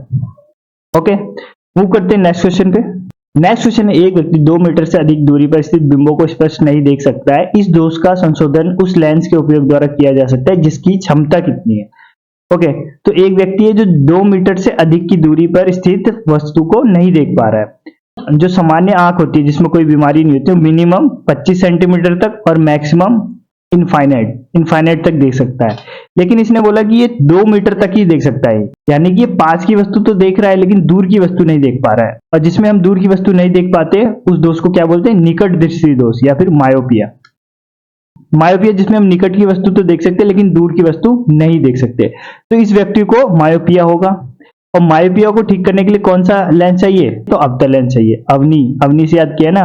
ओके, मूव करते हैं नेक्स्ट क्वेश्चन पे। नेक्स्ट क्वेश्चन है, एक व्यक्ति 2 मीटर से अधिक दूरी पर स्थित बिंबों को स्पष्ट नहीं देख सकता है। इस दोष का संशोधन उस लेंस के उपयोग द्वारा किया जा सकता है जिसकी क्षमता कितनी है। ओके, तो एक व्यक्ति है जो 2 मीटर से अधिक की दूरी पर स्थित वस्तु को नहीं देख पा रहा है। जो सामान्य आंख होती है जिसमें कोई बीमारी नहीं होती, मिनिमम 25 सेंटीमीटर तक और मैक्सिमम इनफाइनाइट तक देख सकता है। लेकिन इसने बोला कि ये 2 मीटर तक ही देख सकता है, यानी कि ये पास की वस्तु तो देख रहा है लेकिन दूर की वस्तु नहीं देख पा रहा है। और जिसमें हम दूर की वस्तु नहीं देख पाते उस दोष को क्या बोलते हैं, निकट दृष्टि दोष या फिर मायोपिया। मायोपिया जिसमें हम निकट की वस्तु तो देख सकते हैं लेकिन दूर की वस्तु नहीं देख सकते, तो इस व्यक्ति को मायोपिया होगा। और मायोपिया को ठीक करने के लिए कौन सा लेंस चाहिए, तो अवतल लेंस चाहिए। अवनी से याद किया ना,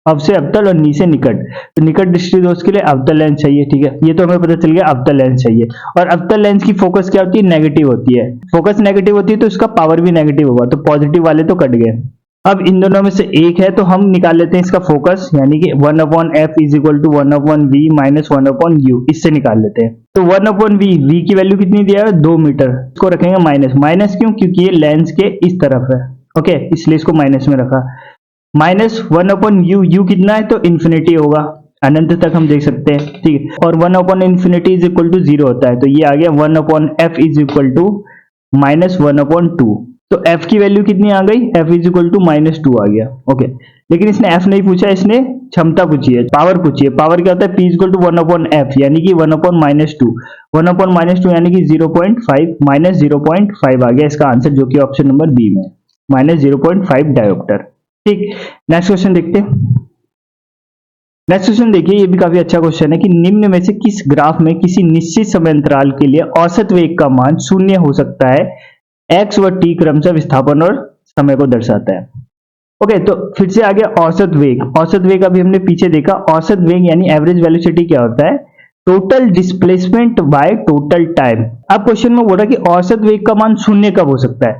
अब से अवतल और नी से निकट, तो निकट दृष्टि दोष के लिए अवतल लेंस चाहिए, ठीक है, ये तो हमें पता चल गया अवतल लेंस चाहिए। और अवतल लेंस की फोकस क्या होती है, नेगेटिव होती है, फोकस नेगेटिव होती है तो इसका पावर भी नेगेटिव होगा, तो पॉजिटिव वाले तो कट गए। अब इन दोनों में से एक है तो हम निकाल लेते हैं इसका फोकस, यानी कि 1/f is equal to 1/v minus 1/u, इससे निकाल लेते हैं। तो 1/v, v की वैल्यू कितनी दिया है 2 मीटर, इसको रखेंगे माइनस, माइनस क्यों, क्योंकि ये लेंस के इस तरफ है, ओके, इसलिए इसको माइनस में रखा। माइनस 1/u, u कितना है तो इन्फिनिटी होगा, अनंत तक हम देख सकते हैं, ठीक है, और 1/infinity इज इक्वल टू 0 होता है, तो ये आ गया 1/f is equal to minus 1/2। तो f की वैल्यू कितनी आ गई, f इज इक्वल टू -2 आ गया, ओके। लेकिन इसने f नहीं पूछा, इसने क्षमता पूछी है, पावर पूछी है। पावर क्या होता है, p इक्वल टू 1/f, यानी कि 1/-2, 1/-2 यानी कि 0.5 माइनस 0.5 आ गया इसका आंसर, जो कि ऑप्शन नंबर बी में माइनस 0.5 डायोप्टर, ठीक। नेक्स्ट क्वेश्चन देखते हैं। नेक्स्ट क्वेश्चन देखिए, ये भी काफी अच्छा क्वेश्चन है कि निम्न में से किस ग्राफ में किसी निश्चित समय अंतराल के लिए औसत वेग का मान शून्य हो सकता है, x व t क्रमशः विस्थापन और समय को दर्शाता है। ओके, तो फिर से आ गया औसत वेग। औसत वेग अभी हमने पीछे देखा, औसत वेग यानी एवरेज वेलोसिटी क्या होता है, total displacement by total time. अब क्वेश्चन में बोल रहा है कि औसत वेग का मान शून्य कब हो सकता है।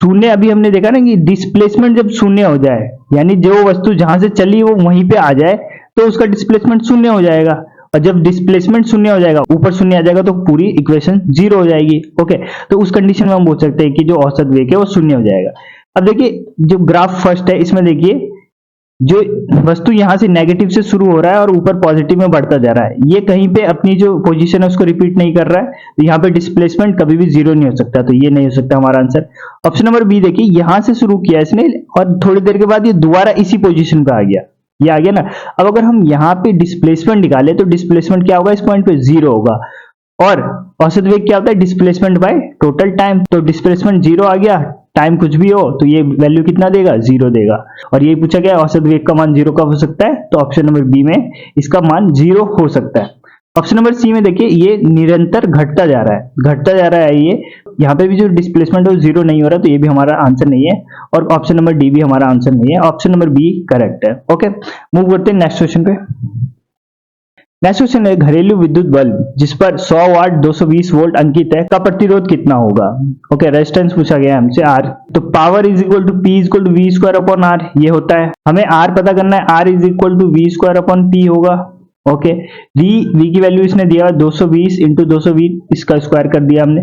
शून्य अभी हमने देखा ना कि डिस्प्लेसमेंट जब शून्य हो जाए, यानी जो वस्तु जहां से चली वो वहीं पे आ जाए, तो उसका डिस्प्लेसमेंट शून्य हो जाएगा। और जब डिस्प्लेसमेंट शून्य हो जाएगा, ऊपर शून्य आ जाएगा, तो पूरी इक्वेशन जीरो हो जाएगी, ओके। तो उस कंडीशन में हम बोल सकते हैं कि जो औसत वेग है वो शून्य हो जाएगा। अब देखिए, जो ग्राफ फर्स्ट है इसमें देखिए, जो वस्तु यहां से नेगेटिव से शुरू हो रहा है और ऊपर पॉजिटिव में बढ़ता जा रहा है, ये कहीं पे अपनी जो पोजीशन है उसको रिपीट नहीं कर रहा है, तो यहाँ पे डिस्प्लेसमेंट कभी भी जीरो नहीं हो सकता, तो ये नहीं हो सकता हमारा आंसर। ऑप्शन नंबर बी देखिए, यहां से शुरू किया इसने और थोड़ी देर के बाद ये दोबारा इसी पोजीशन पे आ गया, ये आ गया ना। अब अगर हम यहाँ पे डिस्प्लेसमेंट निकाले तो डिस्प्लेसमेंट क्या होगा, इस पॉइंट पे जीरो होगा। और औसत वेग क्या होता है, डिस्प्लेसमेंट बाय टोटल टाइम, तो डिस्प्लेसमेंट जीरो आ गया, टाइम कुछ भी हो तो ये वैल्यू कितना देगा, जीरो देगा। और ये पूछा गया औसत वेग का मान जीरो कब हो सकता है, तो ऑप्शन नंबर बी में इसका मान जीरो हो सकता है। ऑप्शन नंबर सी में देखिए, ये निरंतर घटता जा रहा है, घटता जा रहा है, ये यहाँ पे भी जो डिस्प्लेसमेंट है वो जीरो नहीं हो रहा, तो ये भी हमारा आंसर नहीं है, और ऑप्शन नंबर डी भी हमारा आंसर नहीं है, ऑप्शन नंबर बी करेक्ट है, ओके। मूव करते हैं नेक्स्ट क्वेश्चन पे। नेक्स्ट क्वेश्चन है, घरेलू विद्युत बल्ब जिस पर 100 वाट 220 वोल्ट अंकित है का प्रतिरोध कितना होगा, ओके। रेजिस्टेंस पूछा गया हमसे R, तो power is equal to P is equal to V square upon R, ये होता है। हमें R पता करना है, R is equal to V square upon P होगा, ओके। V की वैल्यू इसने दिया 220 इंटू 220, इसका स्क्वायर कर दिया हमने।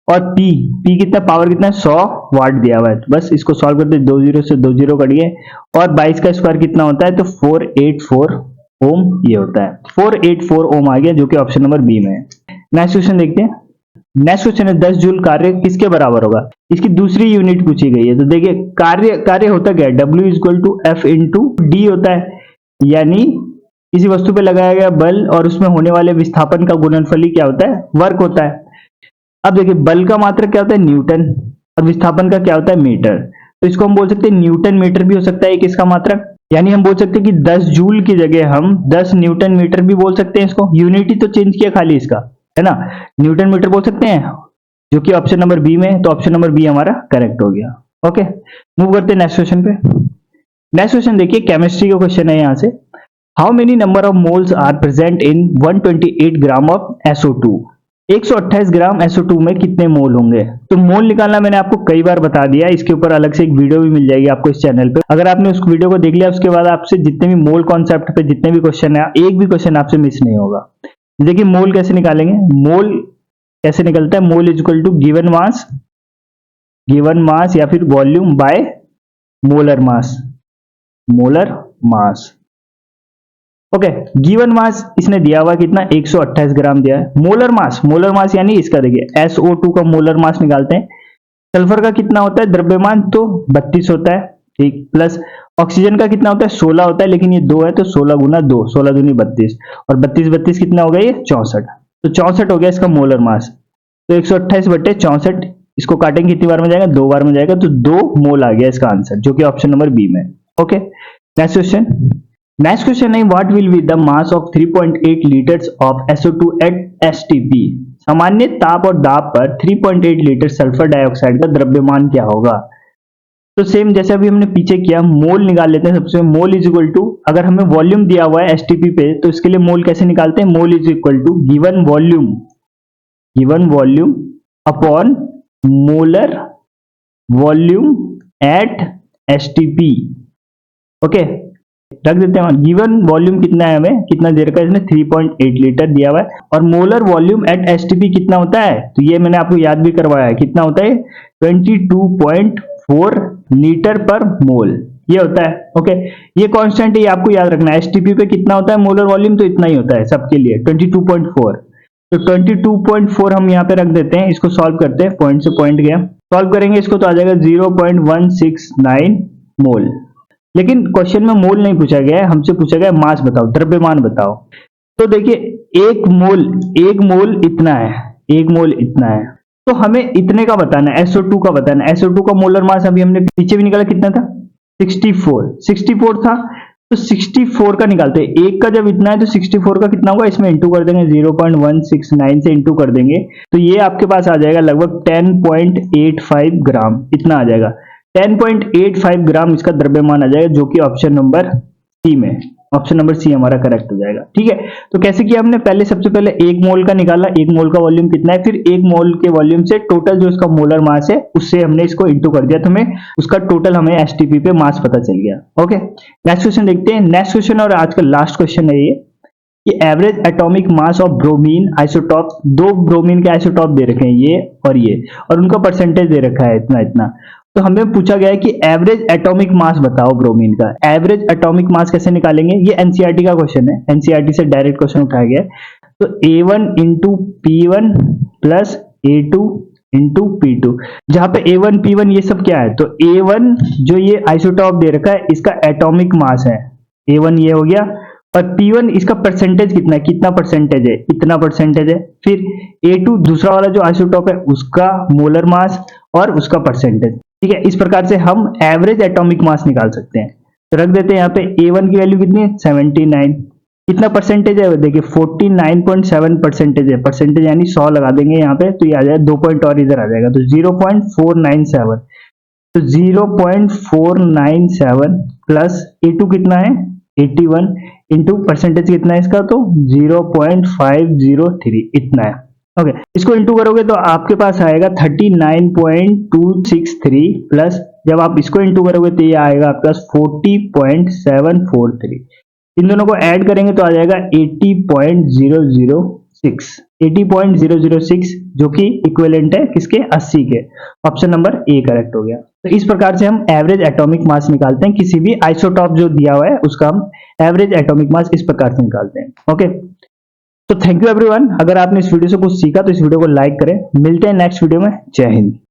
और P कितना, पावर कितना है 100 वाट दिया हुआ है, तो बस इसको सॉल्व करते 2 जीरो से 2 जीरो कट गए, और 22 का स्क्वायर कितना होता है, तो 484 ओम ये होता है, 484 ओम आ गया, जो कि ऑप्शन नंबर बी में है। नेक्स्ट क्वेश्चन देखते हैं। नेक्स्ट क्वेश्चन है 10 जूल कार्य किसके बराबर होगा, इसकी दूसरी यूनिट पूछी गई है। तो देखिए, कार्य होता क्या है, W equal to F into D होता है, यानी किसी वस्तु पे लगाया गया बल और उसमें होने वाले विस्थापन का गुणनफल ही क्या होता है, वर्क होता है। अब देखिए, बल का मात्रक क्या होता है, न्यूटन, और विस्थापन का क्या होता है, मीटर। तो इसको हम बोल सकते हैं न्यूटन मीटर भी हो सकता है एक इसका मात्रक, यानी हम बोल सकते हैं कि 10 जूल की जगह हम 10 न्यूटन मीटर भी बोल सकते हैं इसको, यूनिट ही तो चेंज किया खाली इसका, है ना, न्यूटन मीटर बोल सकते हैं, जो कि ऑप्शन नंबर बी में है, तो ऑप्शन नंबर बी हमारा करेक्ट हो गया, ओके। मूव करते हैं नेक्स्ट क्वेश्चन पे। नेक्स्ट क्वेश्चन देखिए, केमिस्ट्री का क्वेश्चन है यहाँ से। How many number of moles are present in 128 gram of SO2, 128 gram SO2 में कितने मोल होंगे। तो मोल निकालना मैंने आपको कई बार बता दिया, इसके ऊपर अलग से एक वीडियो भी मिल जाएगी आपको इस चैनल पे। अगर आपने उस वीडियो को देख लिया, उसके बाद आपसे जितने भी मोल कॉन्सेप्ट पे जितने भी क्वेश्चन है, एक भी क्वेश्चन आपसे मिस नहीं होगा। देखिए, मोल कैसे निकालेंगे, मोल कैसे निकलता है, mole is equal to given mass या फिर volume by molar mass, okay. Given mass इसने दिया हुआ कितना, 128 ग्राम दिया है। मोलर मास यानी इसका देखिए SO2 का मोलर मास निकालते हैं। सल्फर का कितना होता है द्रव्यमान, तो 32 होता है, ठीक, प्लस ऑक्सीजन का कितना होता है 16 होता है, लेकिन ये 2 है तो 16 गुना 2, 16 दूनी 32, और 32 कितना हो गया, ये 64, तो 64 हो गया इसका मोलर मास। तो 128 बटे 64, इसको काटेंगे कितनी बार में जाएगा, 2 बार में जाएगा, तो 2 मोल आ गया इसका आंसर, जो कि ऑप्शन नंबर बी में, okay. Next question. Next question है, what will be the mass of 3.8 litres of SO2 at STP, सामान्य ताप और दाब पर 3.8 लीटर सल्फर डाइऑक्साइड का द्रव्यमान क्या होगा। तो सेम जैसे अभी हमने पीछे किया, मोल निकाल लेते हैं सबसे। मोल इज इक्वल टू अगर हमें वॉल्यूम दिया हुआ है एसटीपी पे, तो इसके लिए मोल कैसे निकालते हैं? Mole is equal to given volume upon molar volume at STP. Okay, रख देते हैं। गिवन वॉल्यूम कितना है, हमें कितना दे रखा है इसने? 3.8 लीटर दिया हुआ है। और मोलर वॉल्यूम एट एसटीपी कितना होता है? तो ये मैंने आपको याद भी करवाया है, कितना होता है? 22.4 लीटर पर मोल, ये होता है। ओके, ये कांस्टेंट है, ये आपको याद रखना है। एसटीपी पे कितना होता है मोलर वॉल्यूम? तो इतना ही होता है सबके लिए, 22.4। तो 22.4 हम यहाँ पे रख देते हैं। इसको सॉल्व करते हैं, पॉइंट से पॉइंट गया, सॉल्व करेंगे इसको तो आ जाएगा 0.169 मोल। लेकिन क्वेश्चन में मोल नहीं पूछा गया है, हमसे पूछा गया मास बताओ, द्रव्यमान बताओ। तो देखिए एक मोल इतना है, एक मोल इतना है, तो हमें इतने का बताना है, SO2 का बताना है। SO2 का मोलर मास अभी हमने पीछे भी निकाला, कितना था? 64 था। तो 64 का निकालते हैं। एक का जब इतना है तो 64 का कितना होगा? इसमें इंटू कर देंगे, 0.169 से इंटू कर देंगे, तो ये आपके पास आ जाएगा लगभग 10.85 ग्राम, इतना आ जाएगा। 10.85 ग्राम इसका द्रव्यमान आ जाएगा, जो कि ऑप्शन नंबर सी में, ऑप्शन नंबर सी हमारा करेक्ट हो जाएगा। ठीक है, तो कैसे किया हमने? पहले सबसे पहले एक मोल का निकाला, एक मोल का वॉल्यूम कितना है, फिर एक मोल के वॉल्यूम से टोटल जो इसका मोलर मास है उससे हमने इसको इंटू कर दिया, तो हमें उसका टोटल हमें एसटीपी पे मास पता चल गया। ओके, नेक्स्ट क्वेश्चन देखते हैं। नेक्स्ट क्वेश्चन और आज का लास्ट क्वेश्चन है ये कि average atomic mass of bromine isotope, दो ब्रोमीन के आइसोटॉप दे रखे हैं ये, और उनका परसेंटेज दे रखा है इतना इतना। तो हमें पूछा गया है कि एवरेज एटॉमिक मास बताओ ब्रोमीन का। एवरेज एटॉमिक मास कैसे निकालेंगे? ये एनसीईआरटी का क्वेश्चन है, एनसीईआरटी से डायरेक्ट क्वेश्चन उठाया गया है। तो A1 into P1 plus A2 into P2, जहां पे A1 P1 ये सब क्या है? तो A1 जो ये आइसोटॉप दे रखा है इसका एटॉमिक मास है, A1 ये हो गया, और P1 इसका परसेंटेज कितना है, कितना परसेंटेज है? इतना परसेंटेज है। फिर A2 दूसरा वाला जो आइसोटॉप है उसका मोलर मास और उसका परसेंटेज। ठीक है, इस प्रकार से हम एवरेज एटॉमिक मास निकाल सकते हैं। तो रख देते हैं यहाँ पे A1 की वैल्यू कितनी है? 79। कितना परसेंटेज है? देखिए 49.7 परसेंटेज है, परसेंटेज यानी 100 लगा देंगे यहाँ पे, तो ये आ जाएगा 2 पॉइंट और इधर आ जाएगा, तो 0.497। तो 0.497 प्लस A2 कितना है? 81 इंटू परसेंटेज कितना है इसका? तो 0.503, इतना है। ओके, इसको इंटू करोगे तो आपके पास आएगा 39.263 प्लस जब आप इसको इंटू करोगे तो ये आएगा आपके पास 40.743। इन दोनों को ऐड करेंगे तो आ जाएगा 80.006, जो कि इक्विवेलेंट है किसके? 80 के। ऑप्शन नंबर ए करेक्ट हो गया। तो इस प्रकार से हम एवरेज एटॉमिक मास निकालते हैं, किसी भी आइसोटॉप जो दिया हुआ है उसका हम एवरेज एटॉमिक मास इस प्रकार से निकालते हैं। ओके, तो थैंक यू एवरीवन। अगर आपने इस वीडियो से कुछ सीखा तो इस वीडियो को लाइक करें। मिलते हैं नेक्स्ट वीडियो में। जय हिंद।